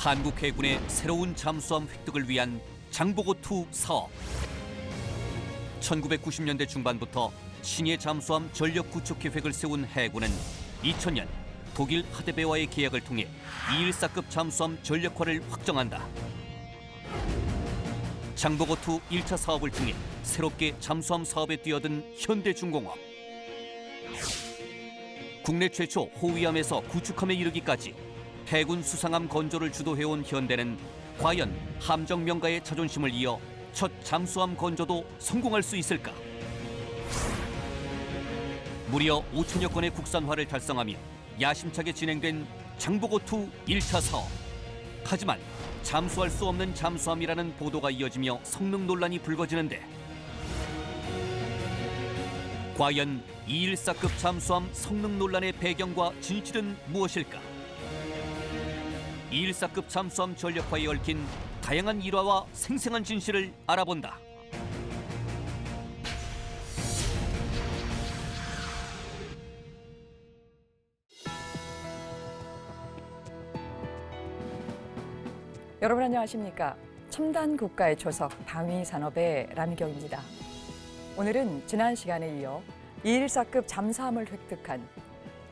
한국 해군의 새로운 잠수함 획득을 위한 장보고2 사업. 1990년대 중반부터 신예 잠수함 전력 구축 계획을 세운 해군은 2000년 독일 하데베와의 계약을 통해 214급 잠수함 전력화를 확정한다. 장보고2 1차 사업을 통해 새롭게 잠수함 사업에 뛰어든 현대중공업. 국내 최초 호위함에서 구축함에 이르기까지 해군 수상함 건조를 주도해온 현대는 과연 함정 명가의 자존심을 이어 첫 잠수함 건조도 성공할 수 있을까? 무려 5천여 건의 국산화를 달성하며 야심차게 진행된 장보고2 1차 사업. 하지만 잠수할 수 없는 잠수함이라는 보도가 이어지며 성능 논란이 불거지는데, 과연 214급 잠수함 성능 논란의 배경과 진실은 무엇일까? 214급 잠수함 전력화에 얽힌 다양한 일화와 생생한 진실을 알아본다. 여러분 안녕하십니까? 첨단 국가의 초석 방위산업의 라미경입니다. 오늘은 지난 시간에 이어 214급 잠수함을 획득한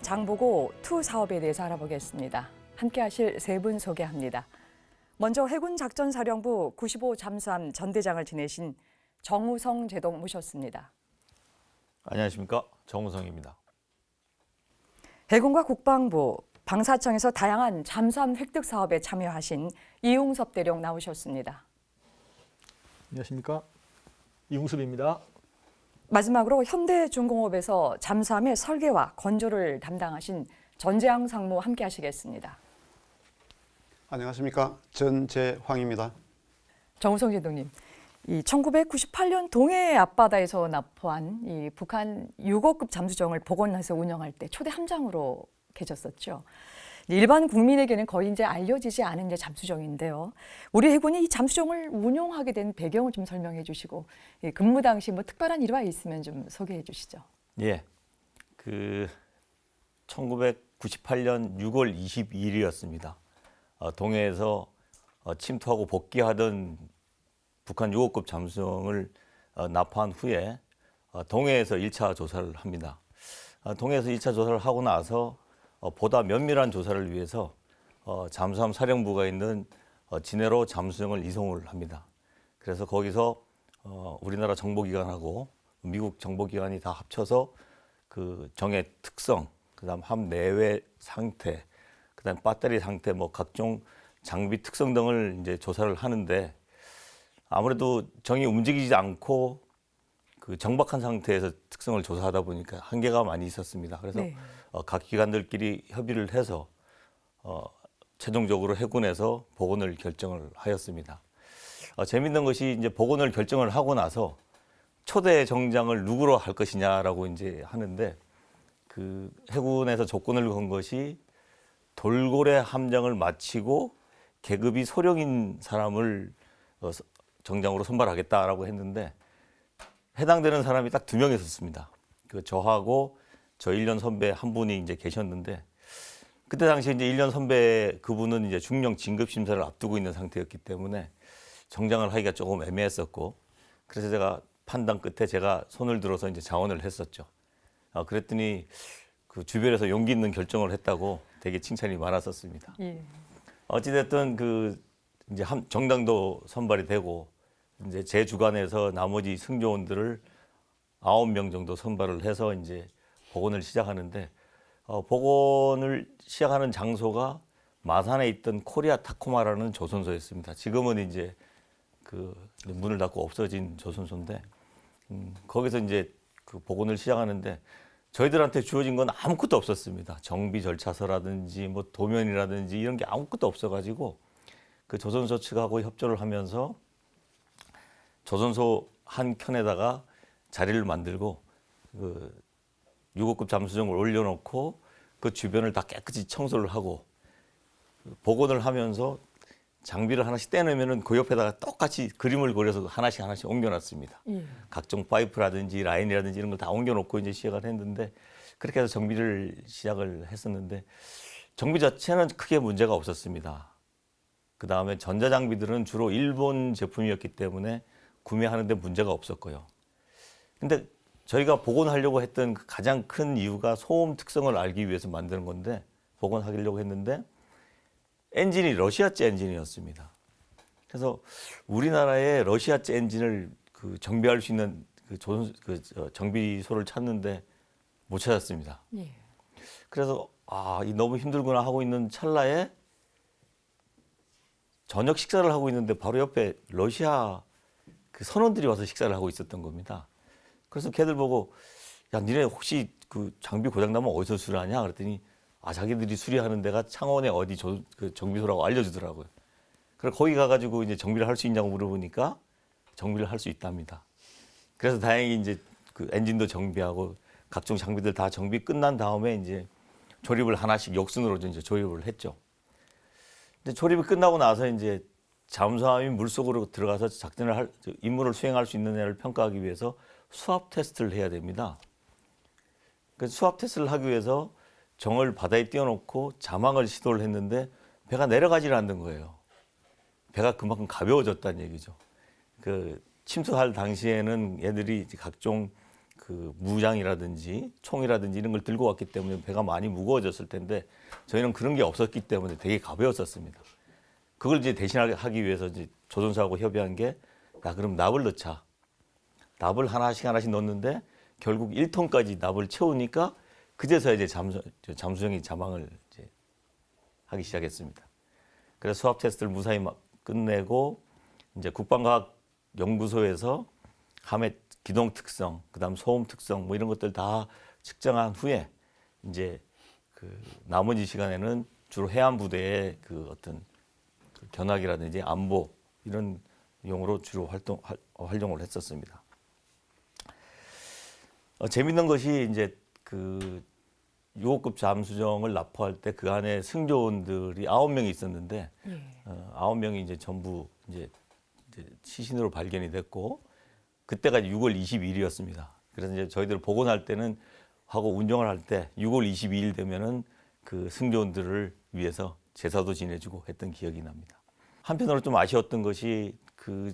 장보고2 사업에 대해서 알아보겠습니다. 함께 하실 세 분 소개합니다. 먼저 해군작전사령부 95 잠수함 전대장을 지내신 정우성 제독 모셨습니다. 안녕하십니까, 정우성입니다. 해군과 국방부, 방사청에서 다양한 잠수함 획득 사업에 참여하신 이웅섭 대령 나오셨습니다. 안녕하십니까, 이웅섭입니다. 마지막으로 현대중공업에서 잠수함의 설계와 건조를 담당하신 전재항 상무 함께 하시겠습니다. 안녕하십니까, 전재황입니다. 정우성 제독님, 이 1998년 동해 앞바다에서 납포한 이 북한 6호급 잠수정을 복원해서 운영할 때 초대 함장으로 계셨었죠. 일반 국민에게는 거의 이제 알려지지 않은 이제 잠수정인데요. 우리 해군이 이 잠수정을 운용하게 된 배경을 좀 설명해 주시고, 근무 당시 뭐 특별한 일화 있으면 좀 소개해 주시죠. 예, 1998년 6월 22일이었습니다. 동해에서 침투하고 복귀하던 북한 6호급 잠수정을 납포한 후에 동해에서 1차 조사를 합니다. 동해에서 1차 조사를 하고 나서 보다 면밀한 조사를 위해서 잠수함 사령부가 있는 진해로 잠수정을 이송을 합니다. 그래서 거기서 우리나라 정보기관하고 미국 정보기관이 다 합쳐서 그 정의 특성, 그다음 함 내외 상태, 그다음 배터리 상태, 뭐 각종 장비 특성 등을 이제 조사를 하는데, 아무래도 정이 움직이지 않고 그 정박한 상태에서 특성을 조사하다 보니까 한계가 많이 있었습니다. 그래서 네. 각 기관들끼리 협의를 해서 최종적으로 해군에서 복원을 결정을 하였습니다. 재밌는 것이 이제 복원을 결정을 하고 나서 초대 정장을 누구로 할 것이냐라고 이제 하는데, 그 해군에서 조건을 건 것이 돌고래 함장을 마치고 계급이 소령인 사람을 정장으로 선발하겠다라고 했는데, 해당되는 사람이 딱 2명 있었습니다. 그 저하고 저 1년 선배 한 분이 이제 계셨는데, 그때 당시에 이제 1년 선배 그분은 이제 중령 진급 심사를 앞두고 있는 상태였기 때문에 정장을 하기가 조금 애매했었고, 그래서 제가 판단 끝에 제가 손을 들어서 이제 자원을 했었죠. 그랬더니 그 주변에서 용기 있는 결정을 했다고 되게 칭찬이 많았었습니다. 예. 어찌됐든 그 이제 정당도 선발이 되고, 이제 제 주관에서 나머지 승조원들을 9명 정도 선발을 해서 이제 복원을 시작하는데, 복원을 시작하는 장소가 마산에 있던 코리아 타코마라는 조선소였습니다. 지금은 이제 그 문을 닫고 없어진 조선소인데, 거기서 이제 그 복원을 시작하는데 저희들한테 주어진 건 아무것도 없었습니다. 정비 절차서라든지 뭐 도면이라든지 이런 게 아무것도 없어가지고 그 조선소 측하고 협조를 하면서 조선소 한 켠에다가 자리를 만들고 그 6호급 잠수정을 올려놓고 그 주변을 다 깨끗이 청소를 하고 복원을 하면서 장비를 하나씩 떼내면은 그 옆에다가 똑같이 그림을 그려서 하나씩 옮겨놨습니다. 예. 각종 파이프라든지 라인이라든지 이런 걸 다 옮겨놓고 이제 시작을 했는데, 그렇게 해서 정비를 시작을 했었는데 정비 자체는 크게 문제가 없었습니다. 그 다음에 전자장비들은 주로 일본 제품이었기 때문에 구매하는데 문제가 없었고요. 근데 저희가 복원하려고 했던 그 가장 큰 이유가 소음 특성을 알기 위해서 만드는 건데 복원하려고 했는데 엔진이 러시아제 엔진이었습니다. 그래서 우리나라에 러시아제 엔진을 그 정비할 수 있는 정비소를 찾는데 못 찾았습니다. 예. 그래서 이 너무 힘들구나 하고 있는 찰나에 저녁 식사를 하고 있는데 바로 옆에 러시아 그 선원들이 와서 식사를 하고 있었던 겁니다. 그래서 걔들 보고 야 니네 혹시 그 장비 고장 나면 어디서 수리하냐 그랬더니 자기들이 수리하는 데가 창원의 어디 그 정비소라고 알려주더라고요. 그래서 거기 가가지고 이제 정비를 할 수 있냐고 물어보니까 정비를 할 수 있답니다. 그래서 다행히 이제 그 엔진도 정비하고 각종 장비들 다 정비 끝난 다음에 이제 조립을 하나씩 역순으로 이제 조립을 했죠. 근데 조립이 끝나고 나서 이제 잠수함이 물속으로 들어가서 임무를 수행할 수 있는 애를 평가하기 위해서 수압 테스트를 해야 됩니다. 그래서 수압 테스트를 하기 위해서 정을 바다에 띄워놓고 자망을 시도를 했는데 배가 내려가지를 않는 거예요. 배가 그만큼 가벼워졌다는 얘기죠. 그 침수할 당시에는 애들이 각종 그 무장이라든지 총이라든지 이런 걸 들고 왔기 때문에 배가 많이 무거워졌을 텐데 저희는 그런 게 없었기 때문에 되게 가벼웠었습니다. 그걸 이제 대신하기 위해서 이제 조종사하고 협의한 게 그럼 납을 넣자. 납을 하나씩 넣었는데 결국 1톤까지 납을 채우니까 그제서야 이제 잠수정이 자망을 이제 하기 시작했습니다. 그래서 수압 테스트를 무사히 끝내고 이제 국방과학연구소에서 함의 기동 특성, 그다음 소음 특성 뭐 이런 것들 다 측정한 후에 이제 그 나머지 시간에는 주로 해안 부대의 그 어떤 견학이라든지 안보 이런 용으로 주로 활동을 했었습니다. 재밌는 것이 이제 그 6호급 잠수정을 납포할 때 그 안에 승조원들이 9명이 있었는데 9명이 이제 전부 이제 시신으로 발견이 됐고 그때가 6월 22일이었습니다. 그래서 이제 저희들 복원할 때는 하고 운영을 할 때 6월 22일 되면은 그 승조원들을 위해서 제사도 지내주고 했던 기억이 납니다. 한편으로 좀 아쉬웠던 것이 그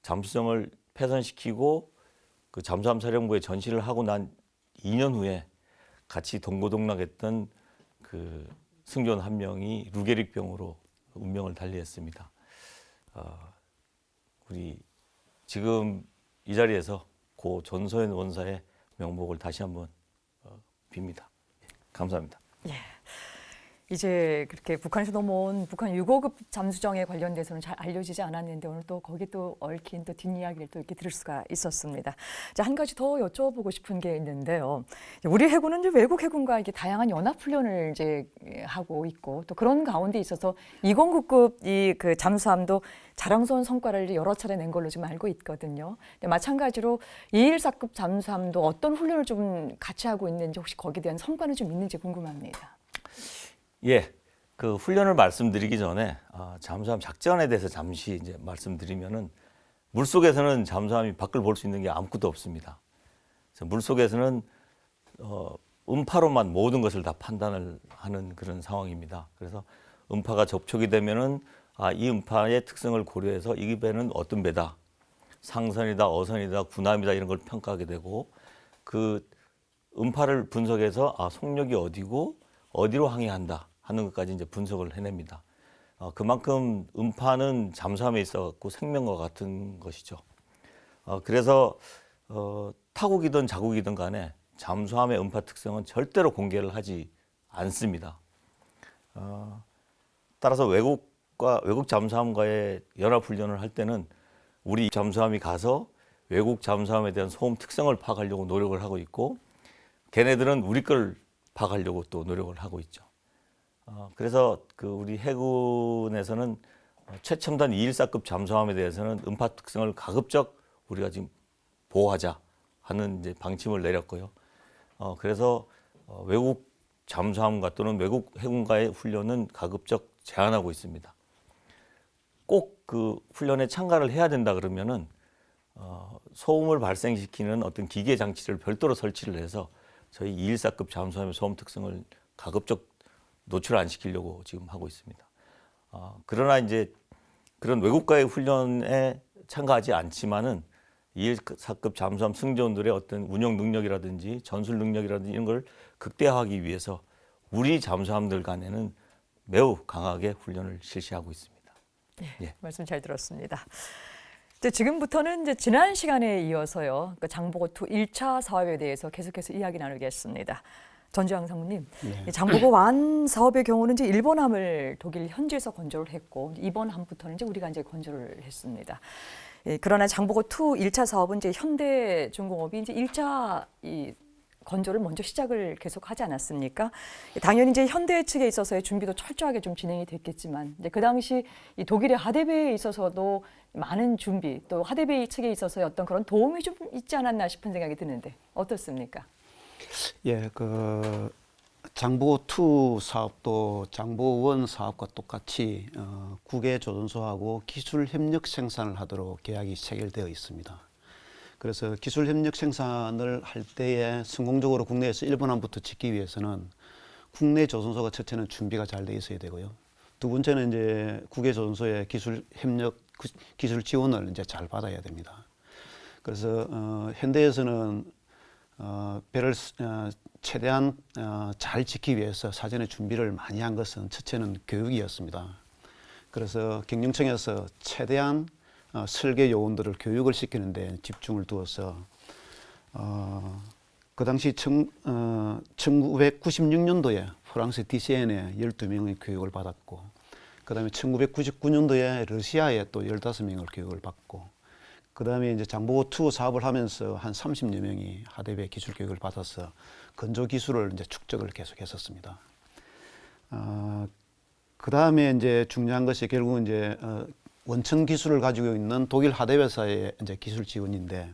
잠수정을 폐선시키고 그 잠수함 사령부에 전시를 하고 난 2년 후에 같이 동고동락했던 그 승조원 한 명이 루게릭병으로 운명을 달리했습니다. 우리 지금 이 자리에서 고 전소연 원사의 명복을 다시 한번 빕니다. 감사합니다. 예. 이제 그렇게 북한에서 넘어온 북한 6호급 잠수정에 관련돼서는 잘 알려지지 않았는데 오늘 또 거기 또 얽힌 또 뒷이야기를 또 이렇게 들을 수가 있었습니다. 자, 한 가지 더 여쭤보고 싶은 게 있는데요. 우리 해군은 이제 외국 해군과 이게 다양한 연합 훈련을 이제 하고 있고 또 그런 가운데 있어서 209급 이 그 잠수함도 자랑스러운 성과를 여러 차례 낸 걸로 좀 알고 있거든요. 근데 마찬가지로 214급 잠수함도 어떤 훈련을 좀 같이 하고 있는지 혹시 거기에 대한 성과는 좀 있는지 궁금합니다. 예, 그 훈련을 말씀드리기 전에 잠수함 작전에 대해서 잠시 이제 말씀드리면은 물속에서는 잠수함이 밖을 볼 수 있는 게 아무것도 없습니다. 그래서 물속에서는 음파로만 모든 것을 다 판단을 하는 그런 상황입니다. 그래서 음파가 접촉이 되면은 이 음파의 특성을 고려해서 이 배는 어떤 배다, 상선이다, 어선이다, 군함이다 이런 걸 평가하게 되고 그 음파를 분석해서 속력이 어디고 어디로 항해한다 하는 것까지 이제 분석을 해냅니다. 그만큼 음파는 잠수함에 있어갖고 생명과 같은 것이죠. 그래서 타국이든 자국이든 간에 잠수함의 음파 특성은 절대로 공개를 하지 않습니다. 따라서 외국 잠수함과의 연합훈련을 할 때는 우리 잠수함이 가서 외국 잠수함에 대한 소음 특성을 파악하려고 노력을 하고 있고 걔네들은 우리 걸 파악하려고 또 노력을 하고 있죠. 그래서 그 우리 해군에서는 최첨단 214급 잠수함에 대해서는 음파 특성을 가급적 우리가 지금 보호하자 하는 이제 방침을 내렸고요. 그래서 외국 잠수함과 또는 외국 해군과의 훈련은 가급적 제한하고 있습니다. 꼭 그 훈련에 참가를 해야 된다 그러면은 소음을 발생시키는 어떤 기계 장치를 별도로 설치를 해서 저희 214급 잠수함의 소음 특성을 가급적 노출 안 시키려고 지금 하고 있습니다. 그러나 이제 그런 외국과의 훈련에 참가하지 않지만은 214급 잠수함 승조원들의 어떤 운영 능력이라든지 전술 능력이라든지 이런 걸 극대화하기 위해서 우리 잠수함들 간에는 매우 강하게 훈련을 실시하고 있습니다. 예. 말씀 잘 들었습니다. 이제 지금부터는 이제 지난 시간에 이어서요, 그 장보고2 1차 사업에 대해서 계속해서 이야기 나누겠습니다. 전주영 상무님, 네. 장보고1 사업의 경우는 이제 일본함을 독일 현지에서 건조를 했고 이번 함부터는 이제 우리가 이제 건조를 했습니다. 그러나 장보고2 1차 사업은 이제 현대중공업이 이제 1차 이 건조를 먼저 시작을 계속하지 않았습니까? 당연히 이제 현대 측에 있어서의 준비도 철저하게 좀 진행이 됐겠지만, 이제 그 당시 이 독일의 하대배에 있어서도 많은 준비, 또 하대배 측에 있어서의 어떤 그런 도움이 좀 있지 않았나 싶은 생각이 드는데 어떻습니까? 예, 그 장보2 사업도 장보1 사업과 똑같이 국외 조선소하고 기술 협력 생산을 하도록 계약이 체결되어 있습니다. 그래서 기술 협력 생산을 할 때에 성공적으로 국내에서 일본함부터 짓기 위해서는 국내 조선소가 첫째는 준비가 잘 돼 있어야 되고요. 두 번째는 이제 국외 조선소의 기술 협력, 기술 지원을 이제 잘 받아야 됩니다. 그래서 현대에서는 배를 최대한 잘 짓기 위해서 사전에 준비를 많이 한 것은 첫째는 교육이었습니다. 그래서 경영청에서 최대한 설계 요원들을 교육을 시키는 데 집중을 두어서 그 당시 1996년도에 프랑스 디시엔에 12명의 교육을 받았고, 그 다음에 1999년도에 러시아에 또 15명을 교육을 받고, 그 다음에 이제 장보고2 사업을 하면서 한 30여 명이 하대배 기술 교육을 받아서 건조 기술을 이제 축적을 계속 했었습니다. 그 다음에 이제 중요한 것이 결국은 이제 원천 기술을 가지고 있는 독일 하대회사의 이제 기술 지원인데,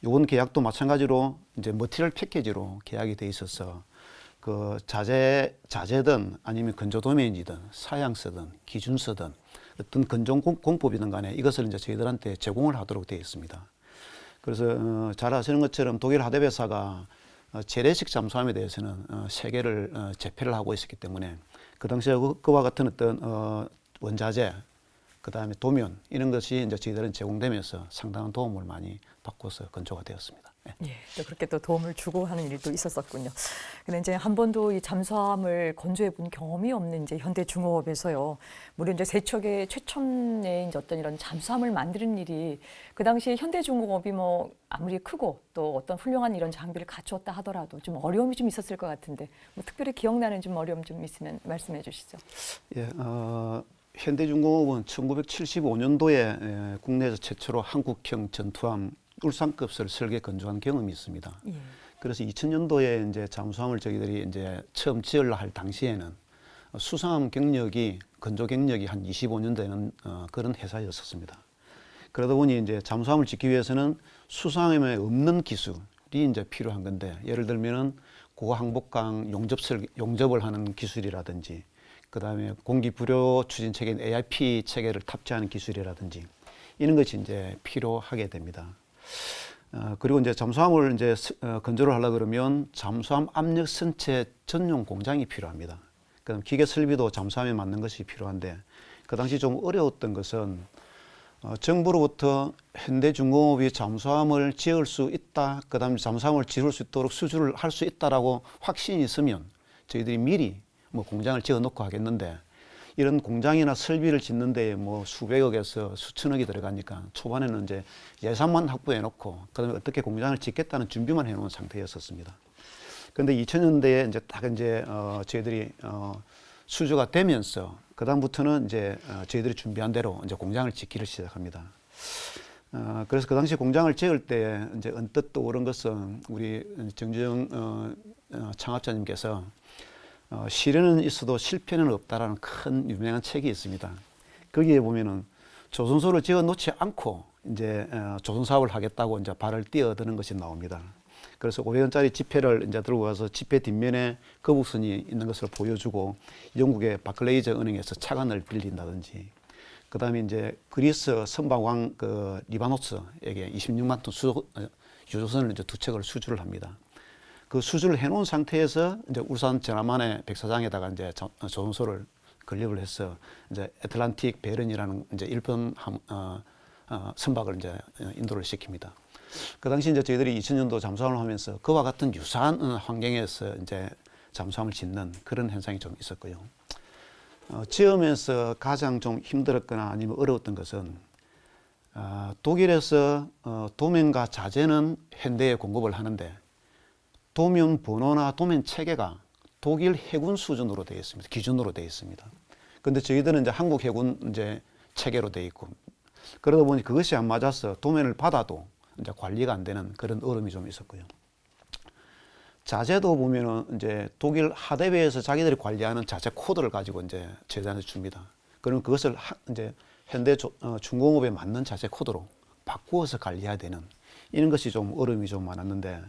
이번 계약도 마찬가지로 이제 머티리얼 패키지로 계약이 돼 있어서 그 자재든 아니면 건조 도메인이든 사양서든 기준서든 어떤 건조 공법이든 간에 이것을 이제 저희들한테 제공을 하도록 되어 있습니다. 그래서 잘 아시는 것처럼 독일 하대회사가 재래식 잠수함에 대해서는 3개를 재패를 하고 있었기 때문에 그 당시에 그와 같은 어떤 원자재, 그 다음에 도면 이런 것이 이제 저희들은 제공되면서 상당한 도움을 많이 받고서 건조가 되었습니다. 네. 예, 또 그렇게 또 도움을 주고 하는 일도 있었었군요. 근데 이제 한 번도 이 잠수함을 건조해 본 경험이 없는 이제 현대중공업에서요, 무려 이제 세척의 최첨의 이제 어떤 이런 잠수함을 만드는 일이 그 당시에 현대중공업이 뭐 아무리 크고 또 어떤 훌륭한 이런 장비를 갖추었다 하더라도 좀 어려움이 좀 있었을 것 같은데, 뭐 특별히 기억나는 좀 어려움 좀 있으면 말씀해 주시죠. 예, 현대중공업은 1975년도에 국내에서 최초로 한국형 전투함 울산급을 설계 건조한 경험이 있습니다. 예. 그래서 2000년도에 이제 잠수함을 저희들이 이제 처음 지으려 할 당시에는 수상함 경력이 건조 경력이 한 25년 되는 그런 회사였었습니다. 그러다 보니 이제 잠수함을 짓기 위해서는 수상함에 없는 기술이 이제 필요한 건데, 예를 들면은 고항복강 용접을 하는 기술이라든지, 그 다음에 공기 불요 추진 체계 ARP 체계를 탑재하는 기술이라든지 이런 것이 이제 필요하게 됩니다. 그리고 이제 잠수함을 이제 건조를 하려 그러면 잠수함 압력 선체 전용 공장이 필요합니다. 그다음 기계 설비도 잠수함에 맞는 것이 필요한데, 그 당시 좀 어려웠던 것은 정부로부터 현대중공업이 잠수함을 지을 수 있다, 그다음에 잠수함을 지을 수 있도록 수주를 할 수 있다라고 확신이 있으면 저희들이 미리 뭐 공장을 지어놓고 하겠는데, 이런 공장이나 설비를 짓는데 뭐 수백억에서 수천억이 들어가니까 초반에는 이제 예산만 확보해놓고 그다음에 어떻게 공장을 짓겠다는 준비만 해놓은 상태였었습니다. 그런데 2000년대에 이제 딱 이제 저희들이 수주가 되면서 그 다음부터는 이제 저희들이 준비한 대로 이제 공장을 짓기를 시작합니다. 그래서 그 당시 공장을 지을 때 이제 언뜻 떠오른 것은 우리 정주영 창업자님께서 시련은 있어도 실패는 없다라는 큰 유명한 책이 있습니다. 거기에 보면은 조선소를 지어 놓지 않고 이제 조선 사업을 하겠다고 이제 발을 띄어드는 것이 나옵니다. 그래서 500원짜리 지폐를 이제 들고 가서 지폐 뒷면에 거북선이 있는 것을 보여주고, 영국의 바클레이저 은행에서 차관을 빌린다든지, 그 다음에 이제 그리스 선박왕 그 리바노스에게 26만 톤 유조선을 이제 2척을 수주를 합니다. 그 수주를 해놓은 상태에서 이제 울산 전함안의 백사장에다가 이제 조선소를 건립을 해서 이제 애틀란틱 베른이라는 이제 일본 선박을 이제 인도를 시킵니다. 그 당시 이제 저희들이 2000년도 잠수함을 하면서 그와 같은 유사한 환경에서 이제 잠수함을 짓는 그런 현상이 좀 있었고요. 지으면서 가장 좀 힘들었거나 아니면 어려웠던 것은 독일에서 도면과 자재는 현대에 공급을 하는데 도면 번호나 도면 체계가 독일 해군 수준으로 되어 있습니다. 기준으로 되어 있습니다. 그런데 저희들은 이제 한국 해군 이제 체계로 되어 있고 그러다 보니 그것이 안 맞아서 도면을 받아도 이제 관리가 안 되는 그런 어려움이 좀 있었고요. 자재도 보면은 이제 독일 하대배에서 자기들이 관리하는 자재 코드를 가지고 이제 저희한테 줍니다. 그러면 그것을 이제 현대 중공업에 맞는 자재 코드로 바꾸어서 관리해야 되는 이런 것이 좀 어려움이 좀 많았는데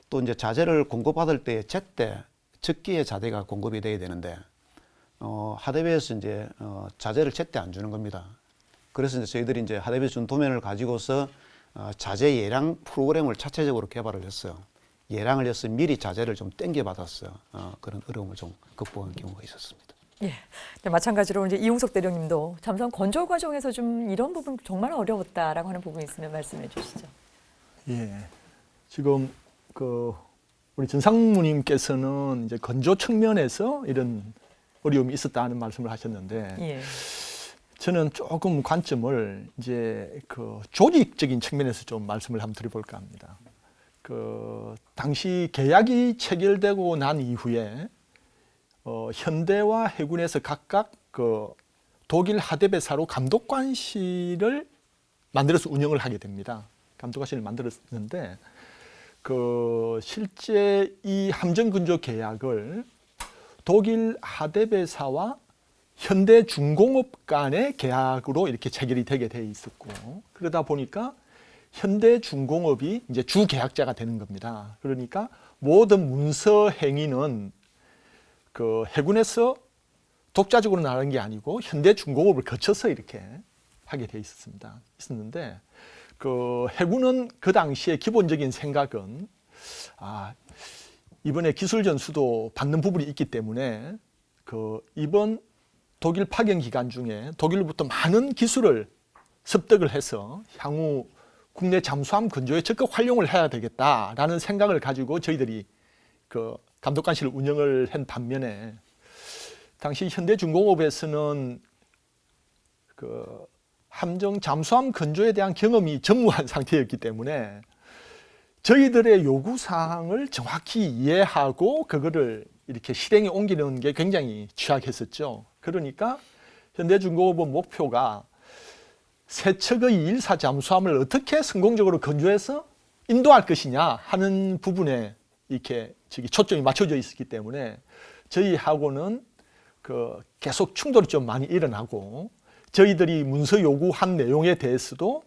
또 이제 자재를 공급받을 때 제때 적기에 자재가 공급이 돼야 되는데 하대배에서 이제 자재를 제때 안 주는 겁니다. 그래서 이제 저희들이 이제 하대배 준 도면을 가지고서 자재 예량 프로그램을 자체적으로 개발을 했어요. 예량을 해서 미리 자재를 좀 땡겨 받았어요. 그런 어려움을 좀 극복한 경우가 있었습니다. 예. 네, 마찬가지로 이제 이용석 대령님도 잠수함 건조 과정에서 좀 이런 부분 정말 어려웠다라고 하는 부분이 있으면 말씀해 주시죠. 예. 지금 우리 전상무님께서는 이제 건조 측면에서 이런 어려움이 있었다는 말씀을 하셨는데 예. 저는 조금 관점을 이제 조직적인 측면에서 좀 말씀을 한번 드려볼까 합니다. 당시 계약이 체결되고 난 이후에 현대와 해군에서 각각 독일 하대배사로 감독관실을 만들어서 운영을 하게 됩니다. 감독관실을 만들었는데 실제 이 함정근조 계약을 독일 하대배사와 현대중공업 간의 계약으로 이렇게 체결이 되게 돼 있었고 그러다 보니까 현대중공업이 이제 주 계약자가 되는 겁니다. 그러니까 모든 문서 행위는 해군에서 독자적으로 나가는 게 아니고 현대중공업을 거쳐서 이렇게 하게 돼 있었는데 해군은 그 당시에 기본적인 생각은 이번에 기술 전수도 받는 부분이 있기 때문에 이번 독일 파견 기간 중에 독일로부터 많은 기술을 습득을 해서 향후 국내 잠수함 건조에 적극 활용을 해야 되겠다라는 생각을 가지고 저희들이 감독관실 운영을 한 반면에 당시 현대중공업에서는 함정 잠수함 건조에 대한 경험이 전무한 상태였기 때문에 저희들의 요구사항을 정확히 이해하고 그거를 이렇게 실행에 옮기는 게 굉장히 취약했었죠. 그러니까 현대중공업의 목표가 세척의 214 잠수함을 어떻게 성공적으로 건조해서 인도할 것이냐 하는 부분에 이렇게 초점이 맞춰져 있었기 때문에 저희하고는 계속 충돌이 좀 많이 일어나고 저희들이 문서 요구한 내용에 대해서도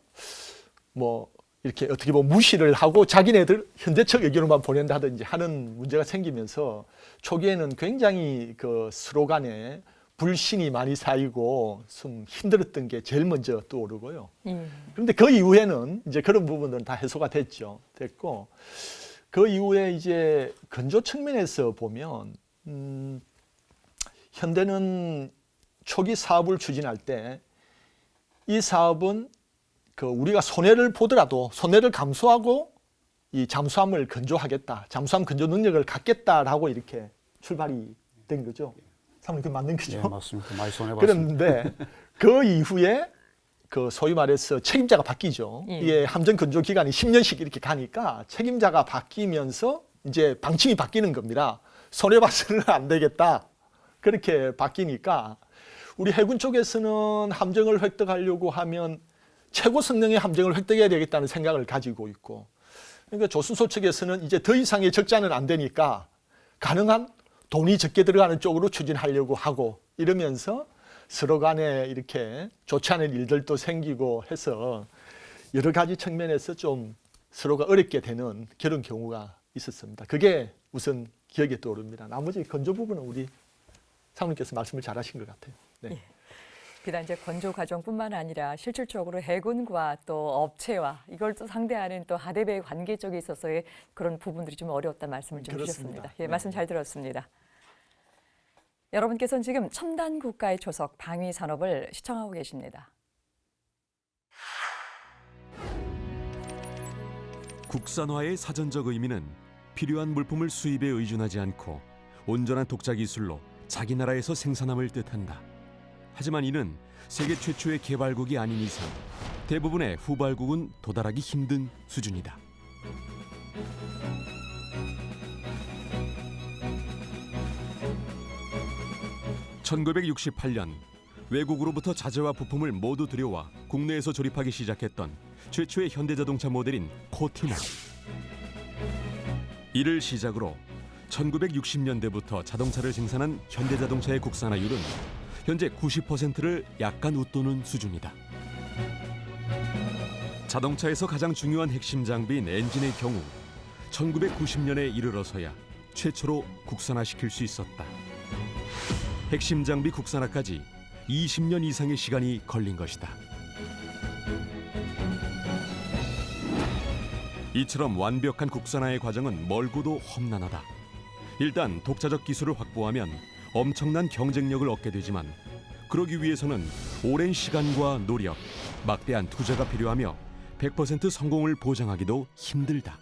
이렇게 어떻게 보면 무시를 하고 자기네들 현대적 의견으로만 보낸다든지 하는 문제가 생기면서 초기에는 굉장히 서로 간에 불신이 많이 쌓이고 좀 힘들었던 게 제일 먼저 떠오르고요. 그런데 그 이후에는 이제 그런 부분들은 다 해소가 됐고 그 이후에 이제 건조 측면에서 보면 현대는 초기 사업을 추진할 때 이 사업은 우리가 손해를 보더라도 손해를 감수하고 이 잠수함을 건조하겠다, 잠수함 건조 능력을 갖겠다라고 이렇게 출발이 된 거죠. 사모님 그 맞는 거죠? 네, 맞습니다. 많이 손해봤습니다. 그런데 그 이후에 소위 말해서 책임자가 바뀌죠. 이게 함정 건조 기간이 10년씩 이렇게 가니까 책임자가 바뀌면서 이제 방침이 바뀌는 겁니다. 손해봐서는 안 되겠다. 그렇게 바뀌니까 우리 해군 쪽에서는 함정을 획득하려고 하면 최고 성능의 함정을 획득해야 되겠다는 생각을 가지고 있고 그러니까 조선소 측에서는 이제 더 이상의 적자는 안 되니까 가능한 돈이 적게 들어가는 쪽으로 추진하려고 하고 이러면서 서로 간에 이렇게 좋지 않은 일들도 생기고 해서 여러 가지 측면에서 좀 서로가 어렵게 되는 그런 경우가 있었습니다. 그게 우선 기억에 떠오릅니다. 나머지 건조 부분은 우리 사모님께서 말씀을 잘 하신 것 같아요. 네. 비단 이제 건조 과정뿐만 아니라 실질적으로 해군과 또 업체와 이걸 또 상대하는 또 하대배의 관계 쪽에 있어서의 그런 부분들이 좀 어려웠다는 말씀을 좀 그렇습니다. 주셨습니다. 예, 네. 말씀 잘 들었습니다. 여러분께서는 지금 첨단 국가의 초석 방위 산업을 시청하고 계십니다. 국산화의 사전적 의미는 필요한 물품을 수입에 의존하지 않고 온전한 독자 기술로 자기 나라에서 생산함을 뜻한다. 하지만 이는 세계 최초의 개발국이 아닌 이상 대부분의 후발국은 도달하기 힘든 수준이다. (1968년) 외국으로부터 자재와 부품을 모두 들여와 국내에서 조립하기 시작했던 최초의 현대자동차 모델인 코티나. 이를 시작으로 1960년대부터 자동차를 생산한 현대자동차의 국산화율은 현재 90%를 약간 웃도는 수준이다. 자동차에서 가장 중요한 핵심 장비인 엔진의 경우 1990년에 이르러서야 최초로 국산화시킬 수 있었다. 핵심 장비 국산화까지 20년 이상의 시간이 걸린 것이다. 이처럼 완벽한 국산화의 과정은 멀고도 험난하다. 일단 독자적 기술을 확보하면 엄청난 경쟁력을 얻게 되지만 그러기 위해서는 오랜 시간과 노력, 막대한 투자가 필요하며 100% 성공을 보장하기도 힘들다.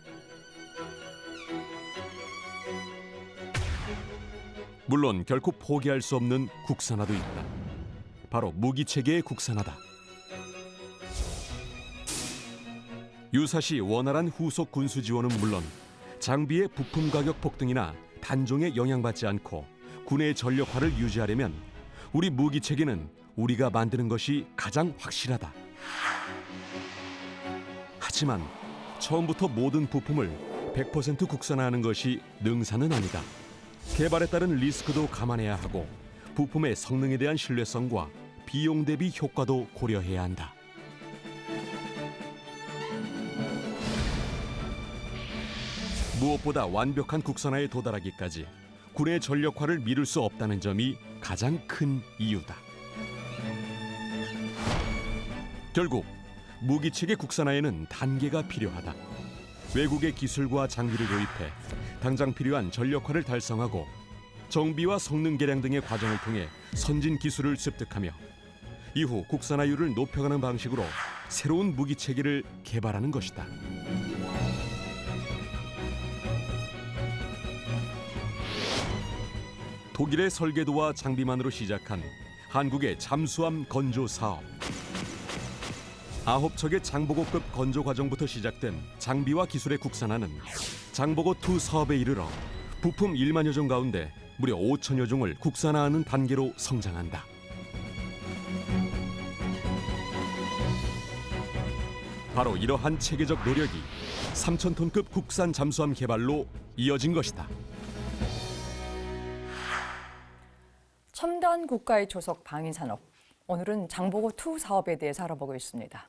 물론 결코 포기할 수 없는 국산화도 있다. 바로 무기체계의 국산화다. 유사시 원활한 후속 군수 지원은 물론 장비의 부품 가격 폭등이나 단종에 영향받지 않고 군의 전력화를 유지하려면 우리 무기체계는 우리가 만드는 것이 가장 확실하다. 하지만 처음부터 모든 부품을 100% 국산화하는 것이 능사는 아니다. 개발에 따른 리스크도 감안해야 하고 부품의 성능에 대한 신뢰성과 비용 대비 효과도 고려해야 한다. 무엇보다 완벽한 국산화에 도달하기까지 군의 전력화를 미룰 수 없다는 점이 가장 큰 이유다. 결국 무기체계 국산화에는 단계가 필요하다. 외국의 기술과 장비를 도입해 당장 필요한 전력화를 달성하고 정비와 성능 개량 등의 과정을 통해 선진 기술을 습득하며 이후 국산화율을 높여가는 방식으로 새로운 무기체계를 개발하는 것이다. 독일의 설계도와 장비만으로 시작한 한국의 잠수함 건조 사업. 9척의 장보고급 건조 과정부터 시작된 장비와 기술의 국산화는 장보고2 사업에 이르러 부품 1만여 종 가운데 무려 5천여 종을 국산화하는 단계로 성장한다. 바로 이러한 체계적 노력이 3,000톤급 국산 잠수함 개발로 이어진 것이다. 첨단 국가의 초석 방위 산업. 오늘은 장보고2 사업에 대해서 알아보고 있습니다.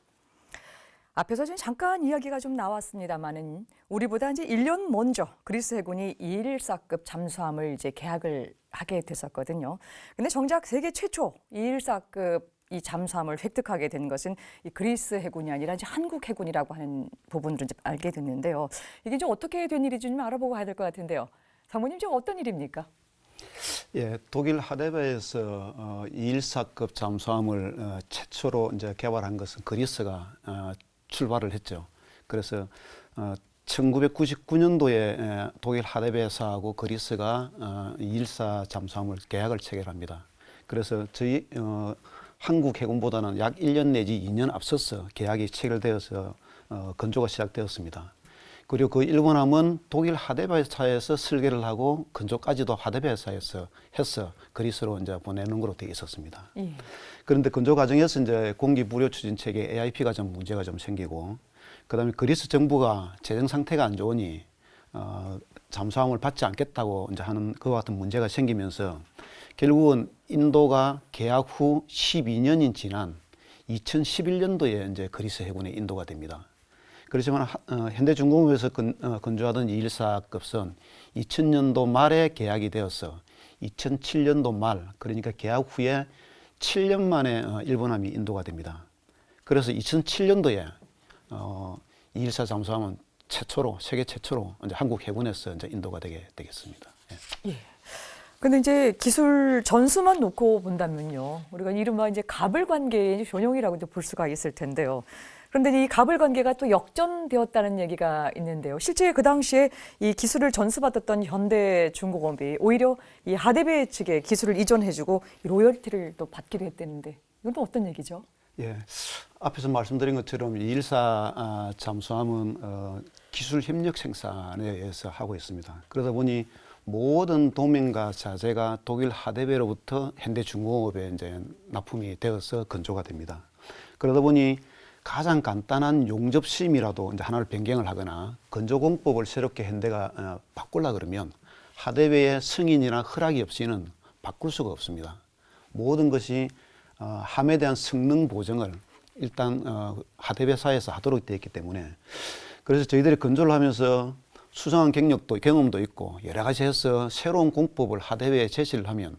앞에서 지금 잠깐 이야기가 좀 나왔습니다만은 우리보다 이제 1년 먼저 그리스 해군이 214급 잠수함을 이제 계약을 하게 됐었거든요. 근데 정작 세계 최초 214급 이 잠수함을 획득하게 된 것은 이 그리스 해군이 아니라 이제 한국 해군이라고 하는 부분으로 이제 알게 됐는데요. 이게 좀 어떻게 된 일인지 좀 알아보고 가야 될 것 같은데요. 장모님, 지금 어떤 일입니까? 예, 독일 하데베에서 214급 잠수함을 최초로 이제 개발한 것은 그리스가 출발을 했죠. 그래서 1999년도에 독일 하데베사하고 그리스가 214 잠수함을 계약을 체결합니다. 그래서 저희 한국 해군보다는 약 1년 내지 2년 앞서서 계약이 체결되어서 건조가 시작되었습니다. 그리고 그 일본함은 독일 하데베사에서 설계를 하고 건조까지도 하데베사에서 해서 그리스로 이제 보내는 걸로 되어 있었습니다. 예. 그런데 건조 과정에서 이제 공기 무료 추진 체계 AIP가 좀 문제가 좀 생기고, 그다음에 그리스 정부가 재정 상태가 안 좋으니 잠수함을 받지 않겠다고 이제 하는 그와 같은 문제가 생기면서 결국은 인도가 계약 후 12년이 지난 2011년도에 이제 그리스 해군에 인도가 됩니다. 그렇지만 현대중공업에서 건조하던 214급선 2000년도 말에 계약이 되어서 2007년도 말, 그러니까 계약 후에 7년 만에 일본함이 인도가 됩니다. 그래서 2007년도에 214 잠수함은 최초로, 세계 최초로 이제 한국 해군에서 이제 인도가 되게 되겠습니다. 예. 예. 근데 이제 기술 전수만 놓고 본다면요. 우리가 이른바 이제 갑을 관계의 전형이라고도 볼 수가 있을 텐데요. 그런데 이 갑을 관계가 또 역전되었다는 얘기가 있는데요. 실제 그 당시에 이 기술을 전수받았던 현대중공업이 오히려 이 하대배 측에 기술을 이전해주고 로열티를 또 받기도 했다는데 이건 또 어떤 얘기죠? 예, 앞에서 말씀드린 것처럼 214 잠수함은 기술 협력 생산에 의해서 하고 있습니다. 그러다 보니 모든 도면과 자재가 독일 하대배로부터 현대중공업에 이제 납품이 되어서 건조가 됩니다. 그러다 보니 가장 간단한 용접심이라도 이제 하나를 변경을 하거나 건조공법을 새롭게 현대가 바꾸려 그러면 하대배의 승인이나 허락이 없이는 바꿀 수가 없습니다. 모든 것이 함에 대한 성능 보정을 일단 하대배사에서 하도록 되어 있기 때문에 그래서 저희들이 건조를 하면서 수상한 경험도 있고 여러 가지 해서 새로운 공법을 하대배에 제시를 하면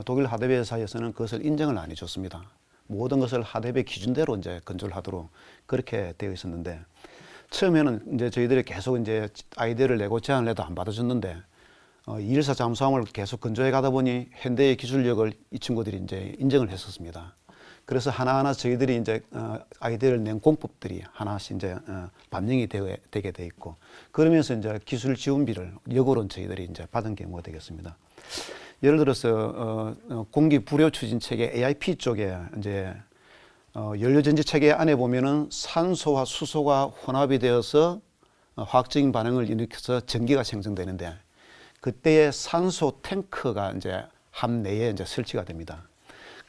독일 하대배사에서는 그것을 인정을 안 해줬습니다. 모든 것을 하대배 기준대로 이제 건조를 하도록 그렇게 되어 있었는데 처음에는 이제 저희들이 계속 이제 아이디어를 내고 제안을 해도 안 받아줬는데 214 잠수함을 계속 건조해 가다 보니 현대의 기술력을 이 친구들이 이제 인정을 했었습니다. 그래서 하나하나 저희들이 이제 아이디어를 낸 공법들이 하나씩 이제 반영이 되게 돼 있고 그러면서 이제 기술 지원비를 역으로는 저희들이 이제 받은 경우가 되겠습니다. 예를 들어서 공기 불효 추진 체계 AIP 쪽에 이제 연료 전지 체계 안에 보면은 산소와 수소가 혼합이 되어서 화학적인 반응을 일으켜서 전기가 생성되는데 그때의 산소 탱크가 이제 함내에 이제 설치가 됩니다.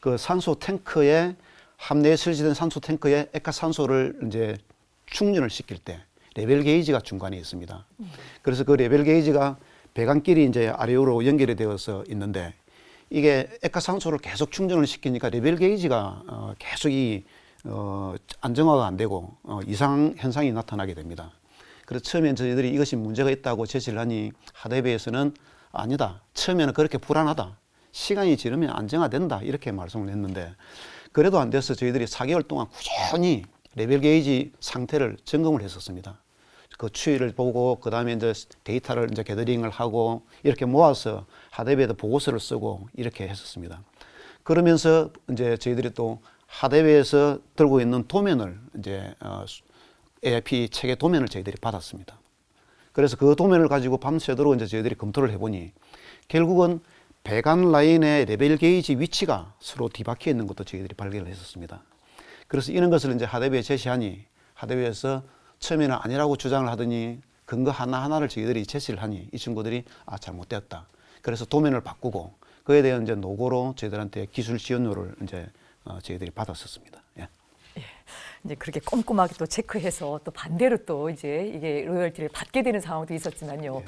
그 산소 탱크에 함내에 설치된 산소 탱크에 액화산소를 이제 충전을 시킬 때 레벨 게이지가 중간에 있습니다. 그래서 그 레벨 게이지가 배관끼리 이제 아래로 연결이 되어서 있는데 이게 액화산소를 계속 충전을 시키니까 레벨 게이지가 계속 안정화가 안 되고 이상 현상이 나타나게 됩니다. 그래서 처음엔 저희들이 이것이 문제가 있다고 제시를 하니 하대배에서는 아니다. 처음에는 그렇게 불안하다. 시간이 지르면 안정화된다. 이렇게 말씀을 했는데 그래도 안 돼서 저희들이 4개월 동안 꾸준히 레벨 게이지 상태를 점검을 했었습니다. 그 추이를 보고 그다음에 이제 데이터를 이제 게더링을 하고 이렇게 모아서 하대배에다 보고서를 쓰고 이렇게 했었습니다. 그러면서 이제 저희들이 또 하대배에서 들고 있는 도면을 이제 AIP 체계 도면을 저희들이 받았습니다. 그래서 그 도면을 가지고 밤새도록 이제 저희들이 검토를 해보니 결국은 배관 라인의 레벨 게이지 위치가 서로 뒤바뀌어 있는 것도 저희들이 발견을 했었습니다. 그래서 이런 것을 이제 하대배에 제시하니 하대배에서 처음에는 아니라고 주장을 하더니 근거 하나하나를 저희들이 제시를 하니 이 친구들이 잘못되었다. 그래서 도면을 바꾸고 그에 대한 이제 노고로 저희들한테 기술 지원료를 이제 저희들이 받았었습니다. 예. 이제 그렇게 꼼꼼하게 또 체크해서 또 반대로 또 이제 이게 로열티를 받게 되는 상황도 있었지만요.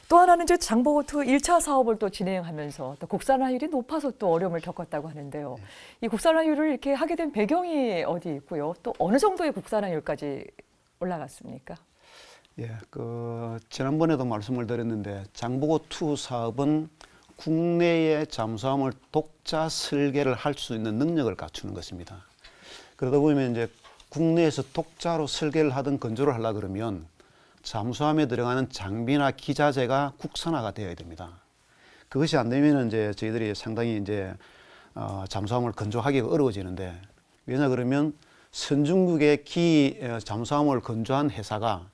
또 하나는 이제 장보고2 1차 사업을 또 진행하면서 또 국산화율이 높아서 또 어려움을 겪었다고 하는데요. 이 국산화율을 이렇게 하게 된 배경이 어디 있고요. 또 어느 정도의 국산화율까지 올라갔습니까? 예, 지난번에도 말씀을 드렸는데 장보고2 사업은 국내의 잠수함을 독자 설계를 할 수 있는 능력을 갖추는 것입니다. 그러다 보면 이제 국내에서 독자로 설계를 하든 건조를 하려 그러면 잠수함에 들어가는 장비나 기자재가 국산화가 되어야 됩니다. 그것이 안 되면 이제 저희들이 상당히 이제 잠수함을 건조하기가 어려워지는데 왜냐 그러면 선진국의 잠수함을 건조한 회사가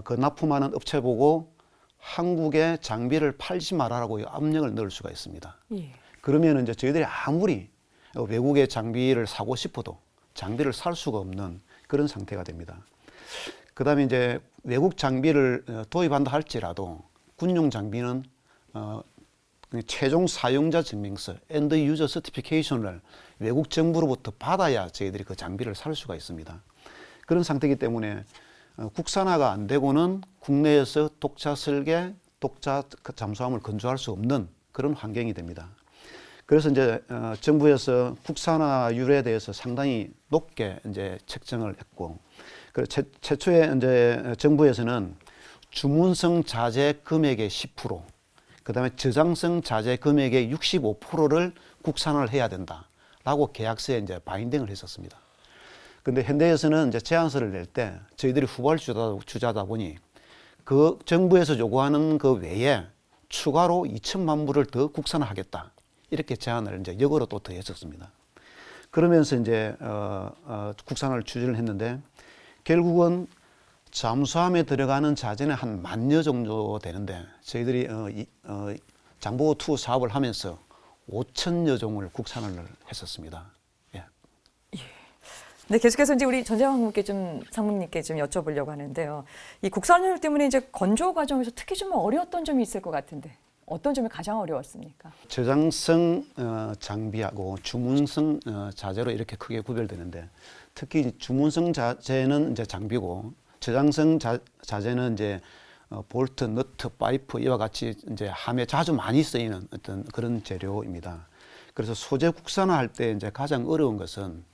그 납품하는 업체 보고 한국에 장비를 팔지 말아라고 압력을 넣을 수가 있습니다. 예. 그러면 이제 저희들이 아무리 외국의 장비를 사고 싶어도 장비를 살 수가 없는 그런 상태가 됩니다. 그 다음에 이제 외국 장비를 도입한다 할지라도 군용 장비는 최종 사용자 증명서, 엔드 유저 서티피케이션을 외국 정부로부터 받아야 저희들이 그 장비를 살 수가 있습니다. 그런 상태이기 때문에 국산화가 안 되고는 국내에서 독자 설계, 독자 잠수함을 건조할 수 없는 그런 환경이 됩니다. 그래서 이제 정부에서 국산화율에 대해서 상당히 높게 이제 책정을 했고, 최초에 이제 정부에서는 주문성 자재 금액의 10%, 그다음에 저장성 자재 금액의 65%를 국산화를 해야 된다라고 계약서에 이제 바인딩을 했었습니다. 근데 현대에서는 이제 제안서를 낼 때 저희들이 후발 주자다 보니 그 정부에서 요구하는 그 외에 추가로 2천만 불을 더 국산화하겠다. 이렇게 제안을 이제 역으로 또 더했었습니다. 그러면서 이제 국산화를 추진을 했는데 결국은 잠수함에 들어가는 자재는 한 10,000여 정도 되는데 저희들이 장보고2 사업을 하면서 5,000여 종을 국산화를 했었습니다. 예. 네, 계속해서 이제 우리 전재환 상무님께 좀 여쭤보려고 하는데요. 이 국산화 때문에 이제 건조 과정에서 특히 좀 어려웠던 점이 있을 것 같은데 어떤 점이 가장 어려웠습니까? 저장성 장비하고 주문성 자재로 이렇게 크게 구별되는데 특히 주문성 자재는 이제 장비고 저장성 자재는 이제 볼트, 너트, 파이프 이와 같이 이제 함에 자주 많이 쓰이는 어떤 그런 재료입니다. 그래서 소재 국산화할 때 이제 가장 어려운 것은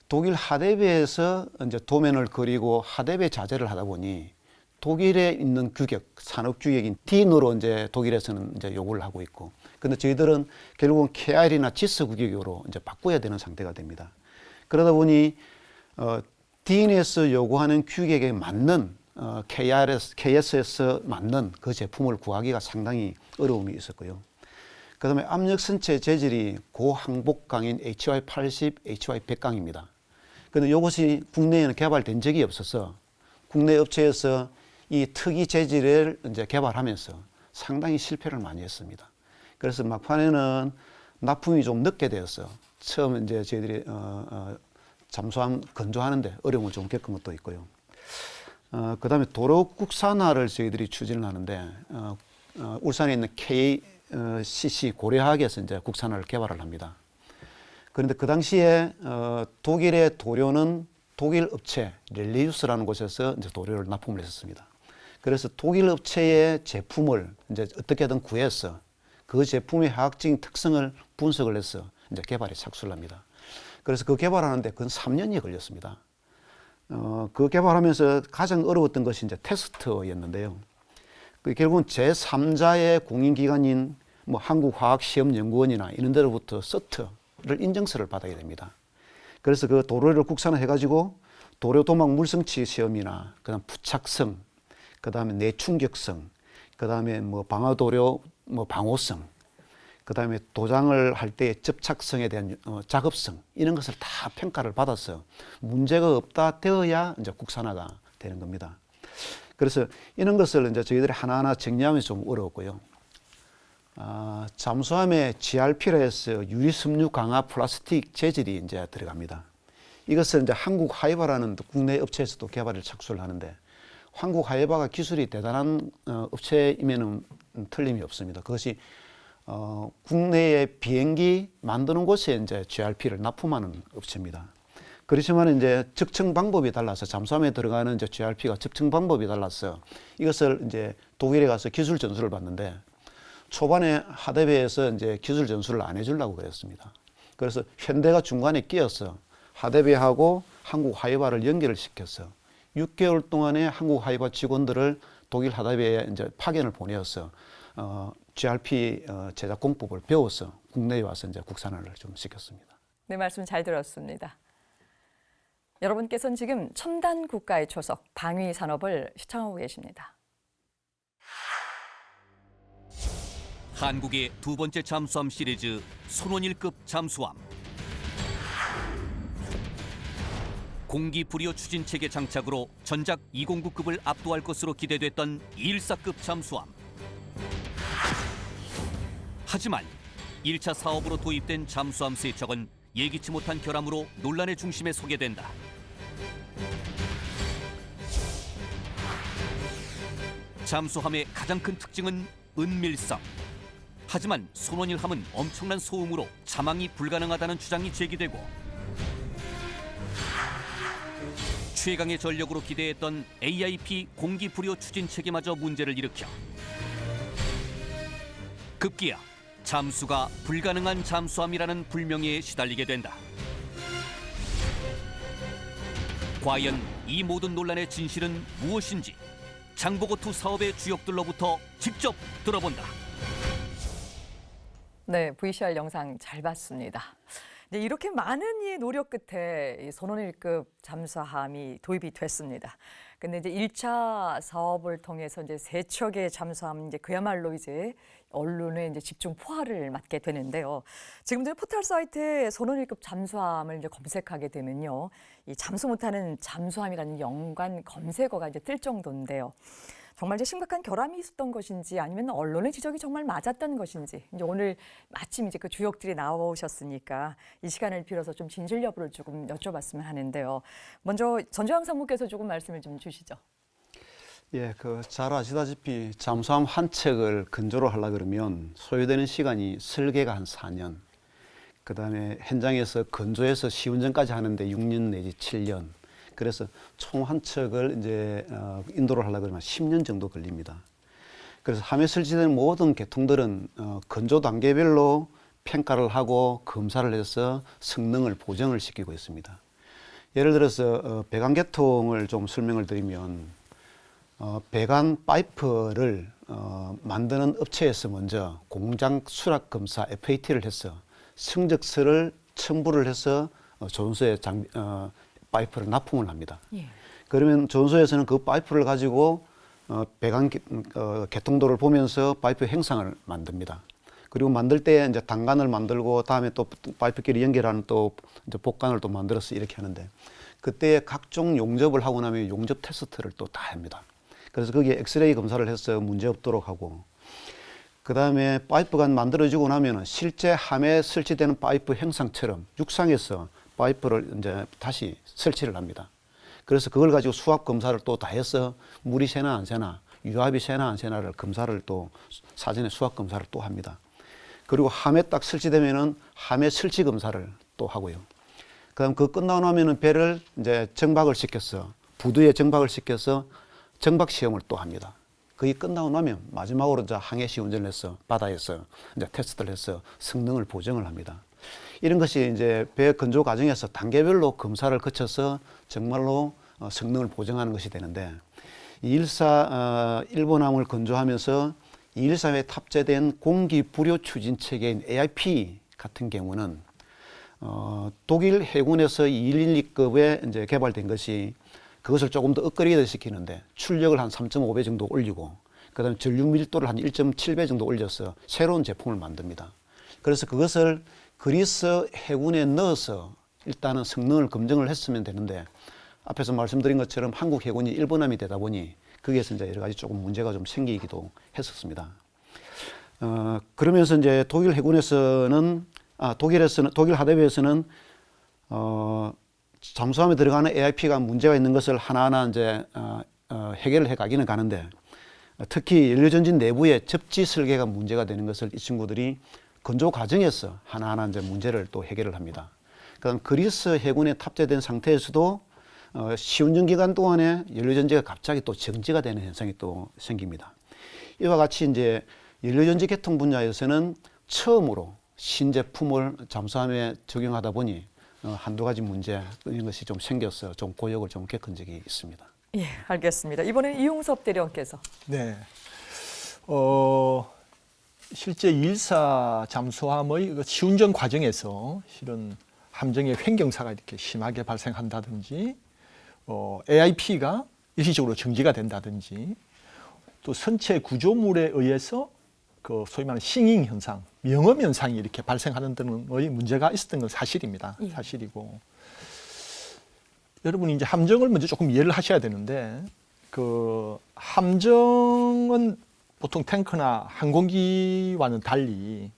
독일 하데베에서 이제 도면을 그리고 하데베 자재를 하다 보니 독일에 있는 규격, 산업 규격인 DIN으로 이제 독일에서는 이제 요구를 하고 있고, 근데 저희들은 결국은 KR이나 지스 규격으로 이제 바꿔야 되는 상태가 됩니다. 그러다 보니 DIN에서 요구하는 규격에 맞는 KS에서 맞는 그 제품을 구하기가 상당히 어려움이 있었고요. 그다음에 압력 선체 재질이 고항복강인 HY80, HY100강입니다. 근데 이것이 국내에는 개발된 적이 없어서 국내 업체에서 이 특이 재질을 이제 개발하면서 상당히 실패를 많이 했습니다. 그래서 막판에는 납품이 좀 늦게 되었어요. 처음 이제 저희들이 잠수함 건조하는데 어려움을 좀 겪은 것도 있고요. 그다음에 도로 국산화를 저희들이 추진을 하는데 울산에 있는 KCC 고려학에서 이제 국산화를 개발을 합니다. 그런데 그 당시에 독일의 도료는 독일 업체 렐리우스라는 곳에서 이제 도료를 납품을 했었습니다. 그래서 독일 업체의 제품을 이제 어떻게든 구해서 그 제품의 화학적인 특성을 분석을 해서 이제 개발에 착수를 합니다. 그래서 그 개발하는데 근 3년이 걸렸습니다. 그 개발하면서 가장 어려웠던 것이 이제 테스트였는데요. 결국은 제3자의 공인기관인 뭐 한국화학시험연구원이나 이런 데로부터 서트를 인증서를 받아야 됩니다. 그래서 그 도료를 국산화해가지고 도료 도막 물성치 시험이나 그다음 부착성, 그다음에 내충격성, 그다음에 뭐 방화도료 뭐 방호성, 그다음에 도장을 할 때의 접착성에 대한 작업성 이런 것을 다 평가를 받아서 문제가 없다 되어야 이제 국산화가 되는 겁니다. 그래서 이런 것을 이제 저희들이 하나하나 정리하면서 좀 어려웠고요. 잠수함에 GRP라 해서 유리 섬유 강화 플라스틱 재질이 이제 들어갑니다. 이것을 이제 한국 하이바라는 국내 업체에서도 개발을 착수를 하는데 한국 하이바가 기술이 대단한 업체임에는 틀림이 없습니다. 그것이 국내의 비행기 만드는 곳에 이제 GRP를 납품하는 업체입니다. 그렇지만 이제 측정 방법이 달라서 잠수함에 들어가는 이제 GRP가 측정 방법이 달라서 이것을 이제 독일에 가서 기술 전수를 받는데 초반에 하데베에서 이제 기술 전수를 안 해주려고 그랬습니다. 그래서 현대가 중간에 끼어서 하데베하고 한국 하이바를 연결을 시켜서 6개월 동안에 한국 하이바 직원들을 독일 하데베에 이제 파견을 보내어서 GRP 제작 공법을 배워서 국내에 와서 이제 국산화를 좀 시켰습니다. 네, 말씀 잘 들었습니다. 여러분께서는 지금 첨단 국가의 초석 방위 산업을 시청하고 계십니다. 한국의 두 번째 잠수함 시리즈 손원일급 잠수함. 공기 불이호 추진 체계 장착으로 전작 209급을 압도할 것으로 기대됐던 214급 잠수함. 하지만 1차 사업으로 도입된 잠수함 세척은 예기치 못한 결함으로 논란의 중심에 서게 된다. 잠수함의 가장 큰 특징은 은밀성. 하지만 손원일함은 엄청난 소음으로 자망이 불가능하다는 주장이 제기되고 최강의 전력으로 기대했던 AIP 공기 불이호 추진 체계마저 문제를 일으켜 급기야 잠수가 불가능한 잠수함이라는 불명예에 시달리게 된다. 과연 이 모든 논란의 진실은 무엇인지 장보고2 사업의 주역들로부터 직접 들어본다. 네, VCR 영상 잘 봤습니다. 네, 이렇게 많은 이 노력 끝에 이 선원 1급 잠수함이 도입이 됐습니다. 근데 이제 1차 사업을 통해서 이제 3척의 잠수함 이제 그야말로 이제 언론의 이제 집중 포화를 맞게 되는데요. 지금 이제 포털 사이트에 선원 1급 잠수함을 이제 검색하게 되면요. 이 잠수 못하는 잠수함이라는 연관 검색어가 이제 뜰 정도인데요. 정말 이제 심각한 결함이 있었던 것인지 아니면 언론의 지적이 정말 맞았던 것인지 이제 오늘 마침 이제 그 주역들이 나오셨으니까 이 시간을 빌어서 좀 진실 여부를 조금 여쭤봤으면 하는데요. 먼저 전주환 상무께서 조금 말씀을 좀 주시죠. 예, 잘 아시다시피 잠수함 한 척을 건조를 하려 그러면 소요되는 시간이 설계가 한 4년, 그다음에 현장에서 건조해서 시운전까지 하는데 6년 내지 7년. 그래서 총 한 척을 이제 인도를 하려 그러면 10년 정도 걸립니다. 그래서 함에 설치된 모든 계통들은 건조 단계별로 평가를 하고 검사를 해서 성능을 보정을 시키고 있습니다. 예를 들어서 배관 계통을 좀 설명을 드리면 배관 파이프를 만드는 업체에서 먼저 공장 수락 검사 FAT를 해서 성적서를 첨부를 해서 조선소에 파이프를 납품을 합니다. 예. 그러면 조선소에서는 그 파이프를 가지고 배관 개통도를 보면서 파이프 행상을 만듭니다. 그리고 만들 때 이제 단관을 만들고 다음에 또 파이프끼리 연결하는 또 이제 복관을 또 만들어서 이렇게 하는데 그때 각종 용접을 하고 나면 용접 테스트를 또 다 합니다. 그래서 거기에 엑스레이 검사를 해서 문제 없도록 하고 그 다음에 파이프가 만들어지고 나면 실제 함에 설치되는 파이프 형상처럼 육상에서 파이프를 이제 다시 설치를 합니다. 그래서 그걸 가지고 수압 검사를 또 다 해서 물이 새나 안 새나 유압이 새나 안 새나를 검사를 또 사전에 수압 검사를 또 합니다. 그리고 함에 딱 설치되면은 함에 설치 검사를 또 하고요. 그다음 그 끝나고 나면은 배를 이제 정박을 시켜서 부두에 정박을 시켜서 정박 시험을 또 합니다. 그게 끝나고 나면 마지막으로 이제 항해 시운전을 해서 바다에서 이제 테스트를 해서 성능을 보정을 합니다. 이런 것이 이제 배 건조 과정에서 단계별로 검사를 거쳐서 정말로 성능을 보정하는 것이 되는데 1번함을 건조하면서 213에 탑재된 공기 불요 추진 체계인 AIP 같은 경우는 독일 해군에서 2112급에 이제 개발된 것이 그것을 조금 더 업그레이드 시키는데 출력을 한 3.5배 정도 올리고 그다음에 전류 밀도를 한 1.7배 정도 올려서 새로운 제품을 만듭니다. 그래서 그것을 그리스 해군에 넣어서 일단은 성능을 검증을 했으면 되는데 앞에서 말씀드린 것처럼 한국 해군이 1번함이 되다 보니 거기에서 이제 여러 가지 조금 문제가 좀 생기기도 했었습니다. 그러면서 이제 독일 해군에서는 독일 하대부에서는 잠수함에 들어가는 AIP가 문제가 있는 것을 하나하나 이제 해결을 해 가기는 가는데 특히 연료전진 내부의 접지 설계가 문제가 되는 것을 이 친구들이 건조 과정에서 하나하나 이제 문제를 또 해결을 합니다. 그다음 그리스 해군에 탑재된 상태에서도 시운전 기간 동안에 연료전지가 갑자기 또 정지가 되는 현상이 또 생깁니다. 이와 같이 이제 연료전지 계통 분야에서는 처음으로 신제품을 잠수함에 적용하다 보니 한두 가지 문제 이런 것이 좀 생겨서 좀 고역을 좀 겪은 적이 있습니다. 예, 알겠습니다. 이번엔 이용섭 대령께서. 네. 실제 214 잠수함의 시운전 과정에서 실은 함정의 횡경사가 이렇게 심하게 발생한다든지 AIP가 일시적으로 정지가 된다든지 또 선체 구조물에 의해서 그 소위 말하는 싱잉 현상, 명암 현상이 이렇게 발생하는 등의 문제가 있었던 건 사실입니다. 예. 사실이고 여러분이 이제 함정을 먼저 조금 이해를 하셔야 되는데 그 함정은 보통 탱크나 항공기와는 달리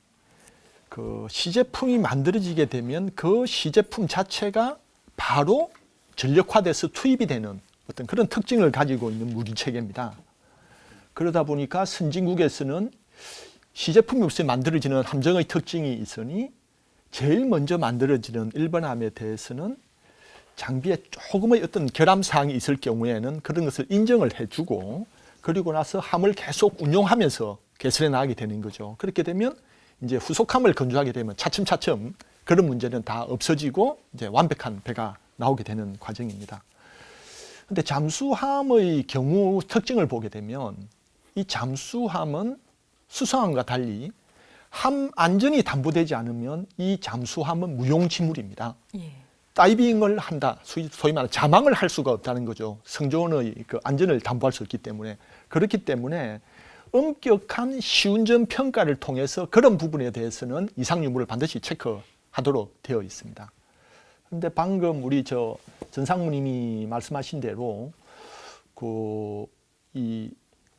그 시제품이 만들어지게 되면 그 시제품 자체가 바로 전력화돼서 투입이 되는 어떤 그런 특징을 가지고 있는 무기 체계입니다. 그러다 보니까 선진국에서는 시제품이 없이 만들어지는 함정의 특징이 있으니 제일 먼저 만들어지는 1번함에 대해서는 장비에 조금의 어떤 결함사항이 있을 경우에는 그런 것을 인정을 해주고 그리고 나서 함을 계속 운용하면서 개선해 나가게 되는 거죠. 그렇게 되면 이제 후속함을 건조하게 되면 차츰차츰 그런 문제는 다 없어지고 이제 완벽한 배가 나오게 되는 과정입니다. 근데 잠수함의 경우 특징을 보게 되면 이 잠수함은 수상함과 달리 함 안전이 담보되지 않으면 이 잠수함은 무용지물입니다. 예. 다이빙을 한다, 소위 말하는 자망을 할 수가 없다는 거죠. 승조원의 그 안전을 담보할 수 없기 때문에. 그렇기 때문에 엄격한 시운전 평가를 통해서 그런 부분에 대해서는 이상 유무를 반드시 체크하도록 되어 있습니다. 그런데 방금 우리 전 상무님이 말씀하신 대로 이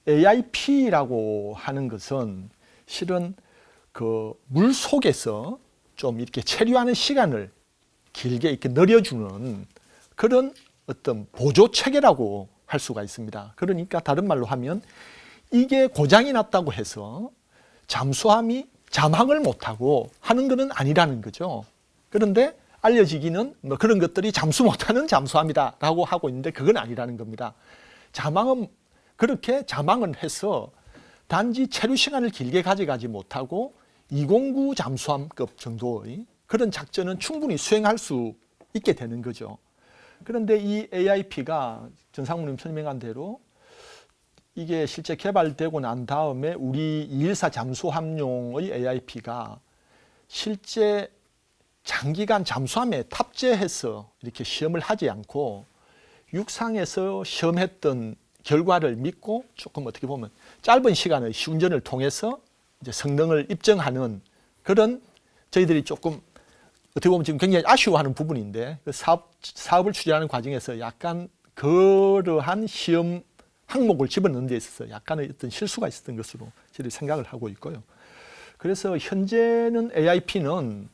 AIP라고 하는 것은 실은 그 물 속에서 좀 이렇게 체류하는 시간을 길게 이렇게 늘려주는 그런 어떤 보조 체계라고 할 수가 있습니다. 그러니까 다른 말로 하면 이게 고장이 났다고 해서 잠수함이 잠항을 못하고 하는 것은 아니라는 거죠. 그런데 알려지기는 뭐 그런 것들이 잠수 못하는 잠수함이다라고 하고 있는데 그건 아니라는 겁니다. 잠항은 그렇게 잠항은 해서 단지 체류 시간을 길게 가져가지 못하고 209 잠수함급 정도의 그런 작전은 충분히 수행할 수 있게 되는 거죠. 그런데 이 AIP가 전 상무님 설명한 대로 이게 실제 개발되고 난 다음에 우리 214 잠수함용의 AIP가 실제 장기간 잠수함에 탑재해서 이렇게 시험을 하지 않고 육상에서 시험했던 결과를 믿고 조금 어떻게 보면 짧은 시간의 시운전을 통해서 이제 성능을 입증하는 그런 저희들이 조금 어떻게 보면 지금 굉장히 아쉬워하는 부분인데 그 사업을 추진하는 과정에서 약간 그러한 시험 항목을 집어넣는 데 있어서 약간의 어떤 실수가 있었던 것으로 저희들이 생각을 하고 있고요. 그래서 현재는 AIP는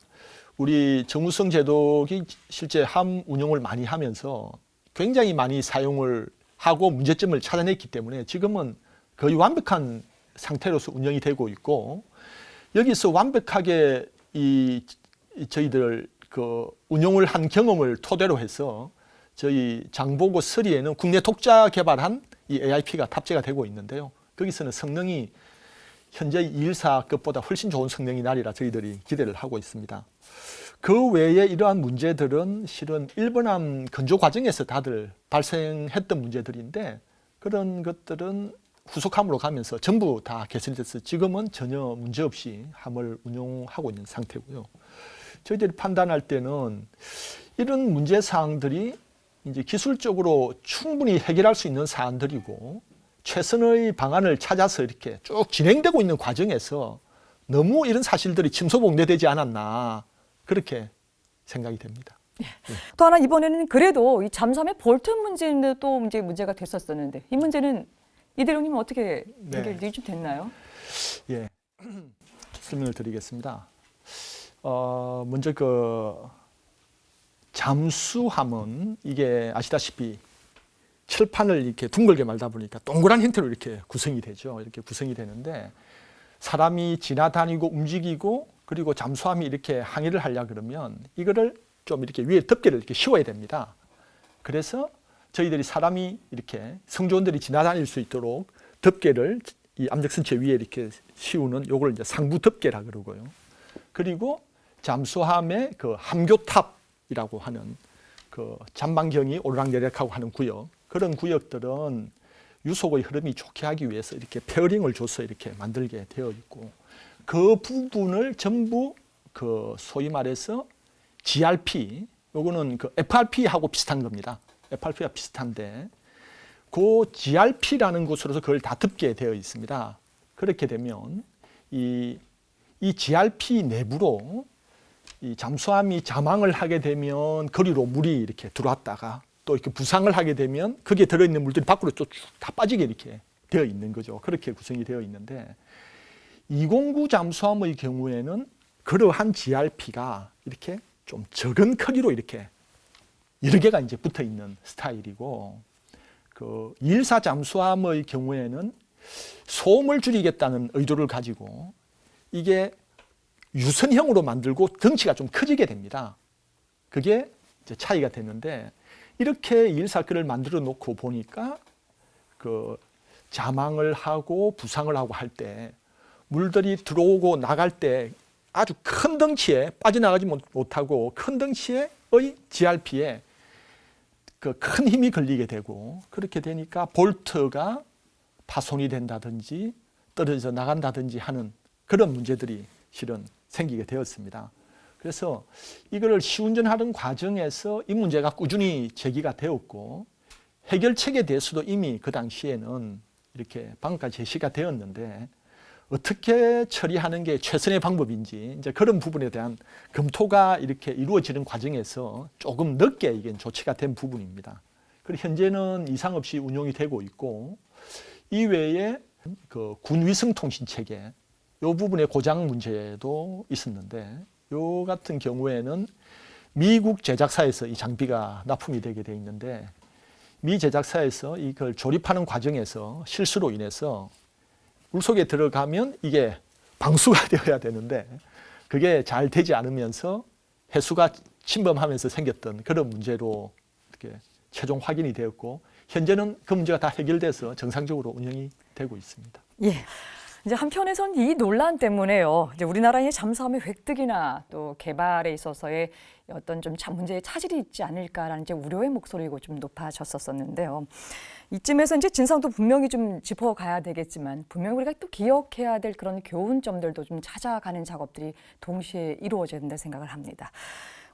우리 정우성 제독이 실제 함 운용을 많이 하면서 굉장히 많이 사용을 하고 문제점을 찾아냈기 때문에 지금은 거의 완벽한 상태로서 운영이 되고 있고 여기서 완벽하게 저희들 그 운용을 한 경험을 토대로 해서 저희 장보고 3에는 국내 독자 개발한 이 AIP가 탑재가 되고 있는데요. 거기서는 성능이 현재 214급보다 훨씬 좋은 성능이 나리라 저희들이 기대를 하고 있습니다. 그 외에 이러한 문제들은 실은 일본함 건조 과정에서 다들 발생했던 문제들인데 그런 것들은 후속함으로 가면서 전부 다 개선이 돼서 지금은 전혀 문제없이 함을 운용하고 있는 상태고요. 저희들이 판단할 때는 이런 문제 사항들이 이제 기술적으로 충분히 해결할 수 있는 사안들이고 최선의 방안을 찾아서 이렇게 쭉 진행되고 있는 과정에서 너무 이런 사실들이 침소봉대되지 않았나 그렇게 생각이 됩니다. 또 하나 이번에는 그래도 이 잠수함의 볼트 문제는 또 문제가 됐었었는데 이 문제는 이 대령님은 어떻게 해결이 좀 됐나요? 예, 설명을 드리겠습니다. 먼저 그 잠수함은 이게 아시다시피 칠판을 이렇게 둥글게 말다 보니까 동그란 형태로 이렇게 구성이 되죠. 이렇게 구성이 되는데 사람이 지나다니고 움직이고 그리고 잠수함이 이렇게 항해를 하려 그러면 이거를 좀 이렇게 위에 덮개를 이렇게 씌워야 됩니다. 그래서 저희들이 사람이 이렇게 성조원들이 지나다닐 수 있도록 덮개를 이 암적선체 위에 이렇게 씌우는 요걸 이제 상부 덮개라 그러고요. 그리고 잠수함의 그 함교탑이라고 하는 그 잔망경이 오르락내리락하고 하는 구역, 그런 구역들은 유속의 흐름이 좋게 하기 위해서 이렇게 페어링을 줘서 이렇게 만들게 되어 있고 그 부분을 전부 그 소위 말해서 GRP, 요거는 그 FRP하고 비슷한 겁니다. FRP가 비슷한데 그 GRP라는 곳으로서 그걸 다 덮게 되어 있습니다. 그렇게 되면 이 GRP 내부로 이 잠수함이 잠항을 하게 되면 거리로 물이 이렇게 들어왔다가 또 이렇게 부상을 하게 되면 거기에 들어있는 물들이 밖으로 쭉 다 빠지게 이렇게 되어 있는 거죠. 그렇게 구성이 되어 있는데 209 잠수함의 경우에는 그러한 GRP가 이렇게 좀 적은 크기로 이렇게 여러 개가 이제 붙어 있는 스타일이고 그 214 잠수함의 경우에는 소음을 줄이겠다는 의도를 가지고 이게 유선형으로 만들고 덩치가 좀 커지게 됩니다. 그게 이제 차이가 되는데 이렇게 214 거를 만들어 놓고 보니까 그 잠항을 하고 부상을 하고 할 때 물들이 들어오고 나갈 때 아주 큰 덩치에 빠져나가지 못하고 큰 덩치의 GRP에 그 큰 힘이 걸리게 되고 그렇게 되니까 볼트가 파손이 된다든지 떨어져 나간다든지 하는 그런 문제들이 실은 생기게 되었습니다. 그래서 이걸 시운전하는 과정에서 이 문제가 꾸준히 제기가 되었고 해결책에 대해서도 이미 그 당시에는 이렇게 방금까지 제시가 되었는데 어떻게 처리하는 게 최선의 방법인지 이제 그런 부분에 대한 검토가 이렇게 이루어지는 과정에서 조금 늦게 이게 조치가 된 부분입니다. 그리고 현재는 이상 없이 운용이 되고 있고 이외에 그 군위성통신 체계 이 부분의 고장 문제도 있었는데 요 같은 경우에는 미국 제작사에서 이 장비가 납품이 되게 돼 있는데 미 제작사에서 이걸 조립하는 과정에서 실수로 인해서 물속에 들어가면 이게 방수가 되어야 되는데 그게 잘 되지 않으면서 해수가 침범하면서 생겼던 그런 문제로 이렇게 최종 확인이 되었고 현재는 그 문제가 다 해결돼서 정상적으로 운영이 되고 있습니다. 예. 이제 한편에선 이 논란 때문에요. 이제 우리나라의 잠수함의 획득이나 또 개발에 있어서의 어떤 좀 문제의 차질이 있지 않을까라는 이제 우려의 목소리가 좀 높아졌었는데요. 이쯤에서 이제 진상도 분명히 좀 짚어가야 되겠지만 분명히 우리가 또 기억해야 될 그런 교훈점들도 좀 찾아가는 작업들이 동시에 이루어져야 된다 생각을 합니다.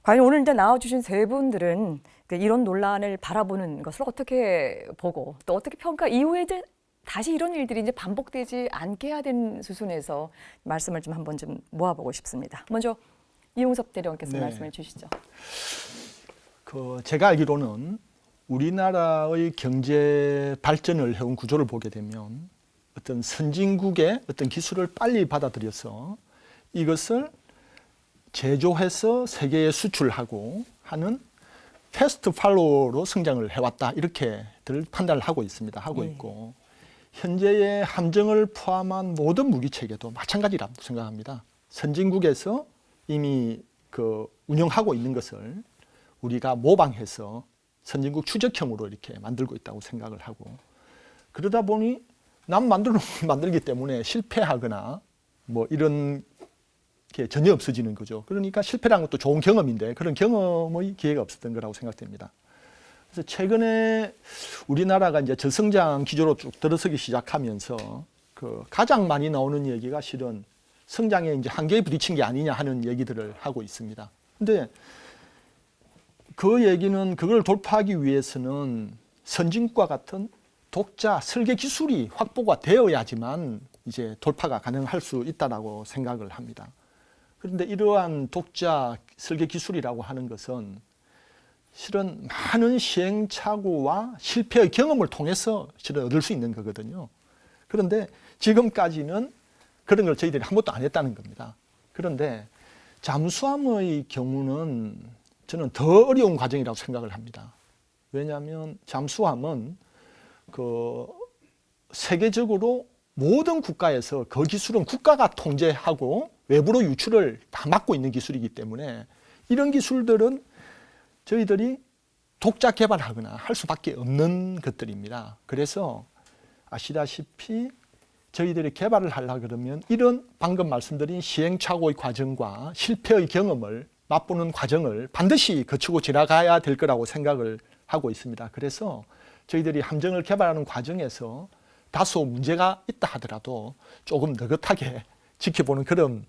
과연 오늘 이제 나와주신 세 분들은 이런 논란을 바라보는 것을 어떻게 보고 또 어떻게 평가 이후에 다시 이런 일들이 이제 반복되지 않게 해야 되는 수순에서 말씀을 좀 한번 좀 모아보고 싶습니다. 먼저 이용섭 대령께서 말씀해 주시죠. 제가 알기로는 우리나라의 경제 발전을 해온 구조를 보게 되면 어떤 선진국의 어떤 기술을 빨리 받아들여서 이것을 제조해서 세계에 수출하고 하는 패스트 팔로우로 성장을 해왔다 이렇게들 판단을 하고 있습니다. 하고 있고 현재의 함정을 포함한 모든 무기 체계도 마찬가지라고 생각합니다. 선진국에서 이미 운영하고 있는 것을 우리가 모방해서 선진국 추적형으로 이렇게 만들고 있다고 생각을 하고 그러다 보니 남 만들기 때문에 실패하거나 뭐 이런 게 전혀 없어지는 거죠. 그러니까 실패라는 것도 좋은 경험인데 그런 경험의 기회가 없었던 거라고 생각됩니다. 그래서 최근에 우리나라가 이제 저성장 기조로 쭉 들어서기 시작하면서 가장 많이 나오는 얘기가 실은 성장의 이제 한계에 부딪힌 게 아니냐 하는 얘기들을 하고 있습니다. 근데 그 얘기는 그걸 돌파하기 위해서는 선진국과 같은 독자 설계 기술이 확보가 되어야지만 이제 돌파가 가능할 수 있다라고 생각을 합니다. 그런데 이러한 독자 설계 기술이라고 하는 것은 실은 많은 시행착오와 실패의 경험을 통해서 실은 얻을 수 있는 거거든요. 그런데 지금까지는 그런 걸 저희들이 한 번도 안 했다는 겁니다. 그런데 잠수함의 경우는 저는 더 어려운 과정이라고 생각을 합니다. 왜냐하면 잠수함은 세계적으로 모든 국가에서 그 기술은 국가가 통제하고 외부로 유출을 다 막고 있는 기술이기 때문에 이런 기술들은 저희들이 독자 개발하거나 할 수밖에 없는 것들입니다. 그래서 아시다시피 저희들이 개발을 하려고 그러면 이런 방금 말씀드린 시행착오의 과정과 실패의 경험을 맛보는 과정을 반드시 거치고 지나가야 될 거라고 생각을 하고 있습니다. 그래서 저희들이 함정을 개발하는 과정에서 다소 문제가 있다 하더라도 조금 느긋하게 지켜보는 그런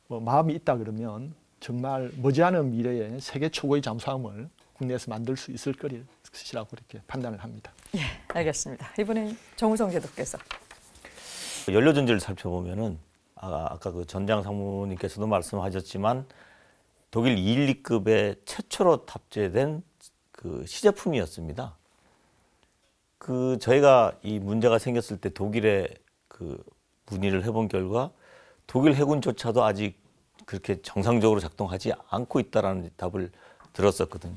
마음이 있다 그러면 정말 머지않은 미래에 세계 최고의 잠수함을 국내에서 만들 수 있을 것이라고 이렇게 판단을 합니다. 예, 알겠습니다. 이번엔 정우성 제독께서. 연료전지를 살펴보면은 아까 그 전장 상무님께서도 말씀하셨지만 독일 212급에 최초로 탑재된 그 시제품이었습니다. 저희가 이 문제가 생겼을 때 독일에 문의를 해본 결과 독일 해군조차도 아직 그렇게 정상적으로 작동하지 않고 있다라는 답을 들었었거든요.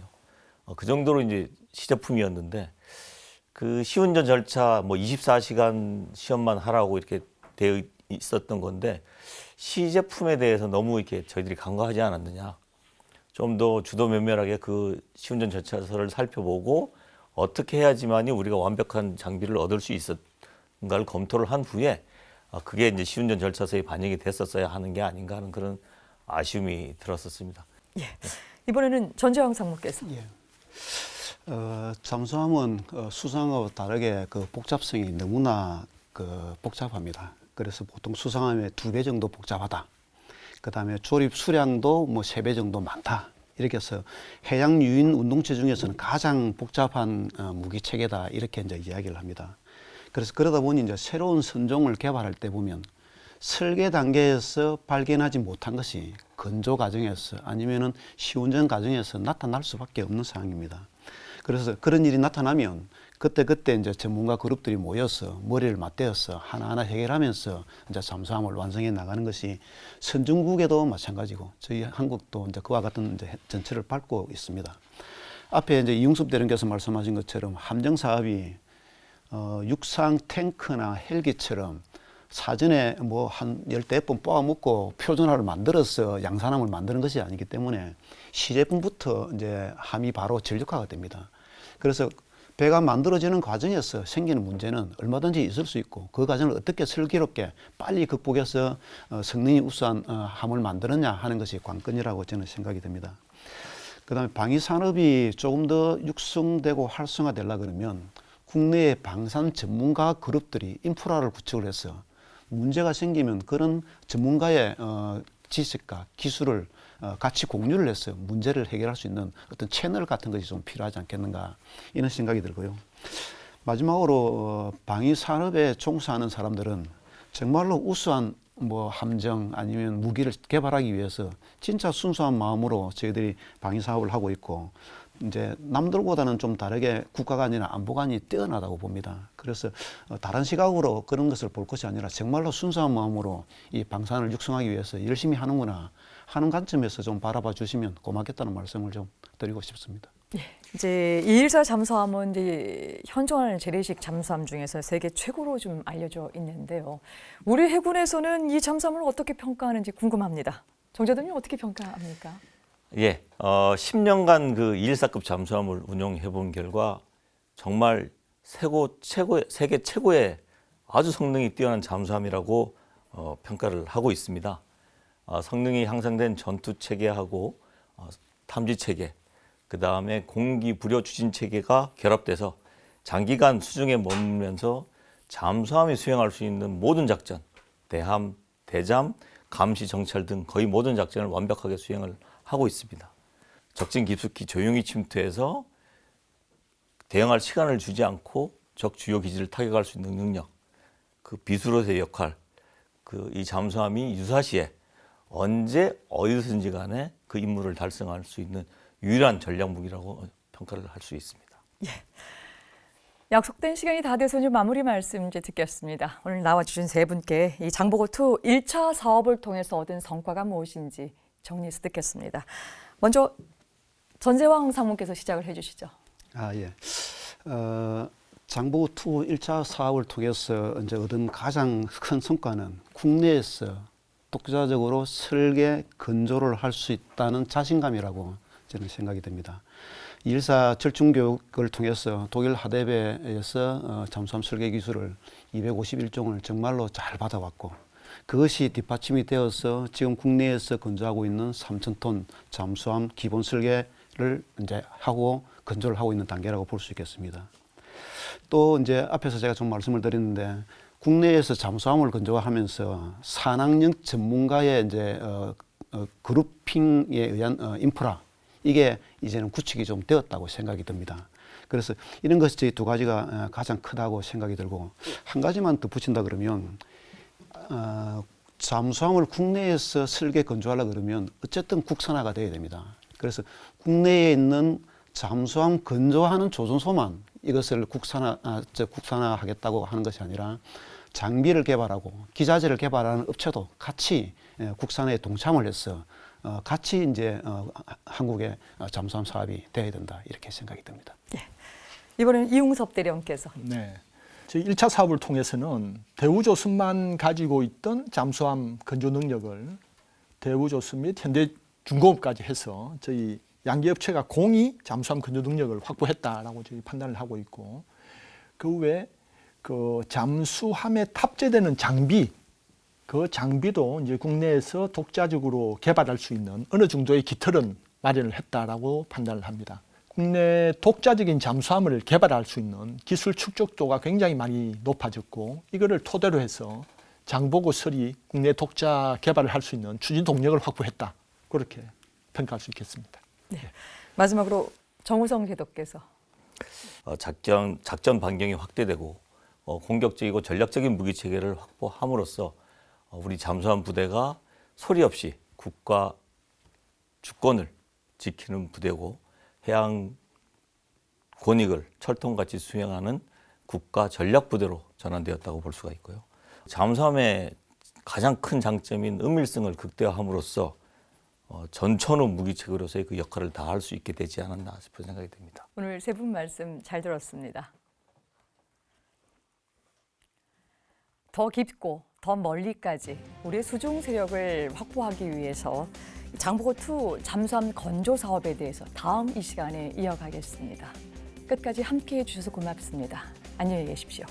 그 정도로 이제 시제품이었는데 그 시운전 절차 24시간 시험만 하라고 이렇게 되어 있었던 건데 시제품에 대해서 너무 이렇게 저희들이 간과하지 않았느냐. 좀 더 주도 면밀하게 그 시운전 절차서를 살펴보고 어떻게 해야지만이 우리가 완벽한 장비를 얻을 수 있었는가를 검토를 한 후에 그게 이제 시운전 절차서에 반영이 됐었어야 하는 게 아닌가 하는 그런 아쉬움이 들었었습니다. 예. 이번에는 전재영 상무께서. 예. 잠수함은 수상하고 다르게 복잡성이 너무나 복잡합니다. 그래서 보통 수상함의 2배 정도 복잡하다. 그다음에 조립 수량도 뭐 3배 정도 많다. 이렇게 해서 해양 유인 운동체 중에서는 가장 복잡한 무기 체계다. 이렇게 이제 이야기를 합니다. 그래서 그러다 보니 이제 새로운 선종을 개발할 때 보면 설계 단계에서 발견하지 못한 것이 건조 과정에서 아니면은 시운전 과정에서 나타날 수밖에 없는 상황입니다. 그래서 그런 일이 나타나면 그때 이제 전문가 그룹들이 모여서 머리를 맞대어서 하나하나 해결하면서 이제 잠수함을 완성해 나가는 것이 선진국에도 마찬가지고 저희 한국도 이제 그와 같은 이제 전철을 밟고 있습니다. 앞에 이제 이용섭 대령께서 말씀하신 것처럼 함정 사업이 육상 탱크나 헬기처럼 사전에 뭐 한 10대 번 뽑아먹고 표준화를 만들어서 양산함을 만드는 것이 아니기 때문에 시제품부터 이제 함이 바로 전력화가 됩니다. 그래서 배가 만들어지는 과정에서 생기는 문제는 얼마든지 있을 수 있고 그 과정을 어떻게 슬기롭게 빨리 극복해서 성능이 우수한 함을 만드느냐 하는 것이 관건이라고 저는 생각이 듭니다. 그다음에 방위 산업이 조금 더 육성되고 활성화되려 그러면 국내의 방산 전문가 그룹들이 인프라를 구축을 해서 문제가 생기면 그런 전문가의 지식과 기술을 같이 공유를 해서 문제를 해결할 수 있는 어떤 채널 같은 것이 좀 필요하지 않겠는가 이런 생각이 들고요. 마지막으로 방위 산업에 종사하는 사람들은 정말로 우수한 뭐 함정 아니면 무기를 개발하기 위해서 진짜 순수한 마음으로 저희들이 방위 사업을 하고 있고 이제 남들보다는 좀 다르게 국가관이나 안보관이 뛰어나다고 봅니다. 그래서 다른 시각으로 그런 것을 볼 것이 아니라 정말로 순수한 마음으로 이 방산을 육성하기 위해서 열심히 하는구나 하는 관점에서 좀 바라봐 주시면 고맙겠다는 말씀을 좀 드리고 싶습니다. 예, 이제 214 잠수함은 이제 현존하는 재래식 잠수함 중에서 세계 최고로 좀 알려져 있는데요. 우리 해군에서는 이 잠수함을 어떻게 평가하는지 궁금합니다. 정재동님 어떻게 평가합니까? 예, 10년간 그 214급 잠수함을 운용해 본 결과 정말 세계 최고의 아주 성능이 뛰어난 잠수함이라고 평가를 하고 있습니다. 성능이 향상된 전투 체계하고 탐지 체계, 그 다음에 공기 부려 추진 체계가 결합돼서 장기간 수중에 머물면서 잠수함이 수행할 수 있는 모든 작전, 대함, 대잠, 감시, 정찰 등 거의 모든 작전을 완벽하게 수행을 하고 있습니다. 적진 깊숙이 조용히 침투해서 대응할 시간을 주지 않고 적 주요 기지를 타격할 수 있는 능력, 그 비수로서의 역할, 그 이 잠수함이 유사시에 언제 어디서든지 간에 그 임무를 달성할 수 있는 유일한 전략 무기라고 평가를 할 수 있습니다. 예. 약속된 시간이 다 돼서 이제 마무리 말씀 이제 듣겠습니다. 오늘 나와주신 세 분께 이 장보고2 1차 사업을 통해서 얻은 성과가 무엇인지 정리해서 듣겠습니다. 먼저 전재왕 상무께서 시작을 해주시죠. 예. 장보고2 1차 사업을 통해서 이제 얻은 가장 큰 성과는 국내에서 독자적으로 설계, 건조를 할 수 있다는 자신감이라고 저는 생각이 됩니다. 214 절충교육을 통해서 독일 하데베에서 잠수함 설계 기술을 251종을 정말로 잘 받아왔고 그것이 뒷받침이 되어서 지금 국내에서 건조하고 있는 3,000톤 잠수함 기본 설계를 이제 하고 건조를 하고 있는 단계라고 볼 수 있겠습니다. 또 이제 앞에서 제가 좀 말씀을 드렸는데 국내에서 잠수함을 건조하면서 산악령 전문가의 이제 그룹핑에 의한 인프라 이게 이제는 구축이 좀 되었다고 생각이 듭니다. 그래서 이런 것이 저희 두 가지가 가장 크다고 생각이 들고 한 가지만 덧붙인다 그러면 잠수함을 국내에서 설계 건조하려고 그러면 어쨌든 국산화가 돼야 됩니다. 그래서 국내에 있는 잠수함 건조하는 조종소만 이것을 국산화하겠다고 하는 것이 아니라 장비를 개발하고 기자재를 개발하는 업체도 같이 국산화에 동참을 해서 같이 이제 한국의 잠수함 사업이 돼야 된다 이렇게 생각이 듭니다. 예. 이번에는 이용섭 대령께서. 네. 저희 1차 사업을 통해서는 대우조선만 가지고 있던 잠수함 건조 능력을 대우조선 및 현대중공업까지 해서 저희 양기업체가 공히 잠수함 건조 능력을 확보했다라고 저희 판단을 하고 있고 그 외에 그 잠수함에 탑재되는 장비 그 장비도 이제 국내에서 독자적으로 개발할 수 있는 어느 정도의 기틀은 마련을 했다라고 판단을 합니다. 국내 독자적인 잠수함을 개발할 수 있는 기술 축적도가 굉장히 많이 높아졌고 이거를 토대로 해서 장보고설이 국내 독자 개발을 할 수 있는 추진 동력을 확보했다. 그렇게 평가할 수 있겠습니다. 마지막으로 정우성 제독께서 작전 반경이 확대되고 공격적이고 전략적인 무기 체계를 확보함으로써 우리 잠수함 부대가 소리 없이 국가 주권을 지키는 부대고 해양 권익을 철통같이 수행하는 국가 전략 부대로 전환되었다고 볼 수가 있고요. 잠수함의 가장 큰 장점인 은밀성을 극대화함으로써 전천후 무기체계로서의 그 역할을 다할 수 있게 되지 않았나 싶은 생각이 듭니다. 오늘 세 분 말씀 잘 들었습니다. 더 깊고 더 멀리까지 우리의 수중 세력을 확보하기 위해서 장보고2 잠수함 건조 사업에 대해서 다음 이 시간에 이어가겠습니다. 끝까지 함께해 주셔서 고맙습니다. 안녕히 계십시오.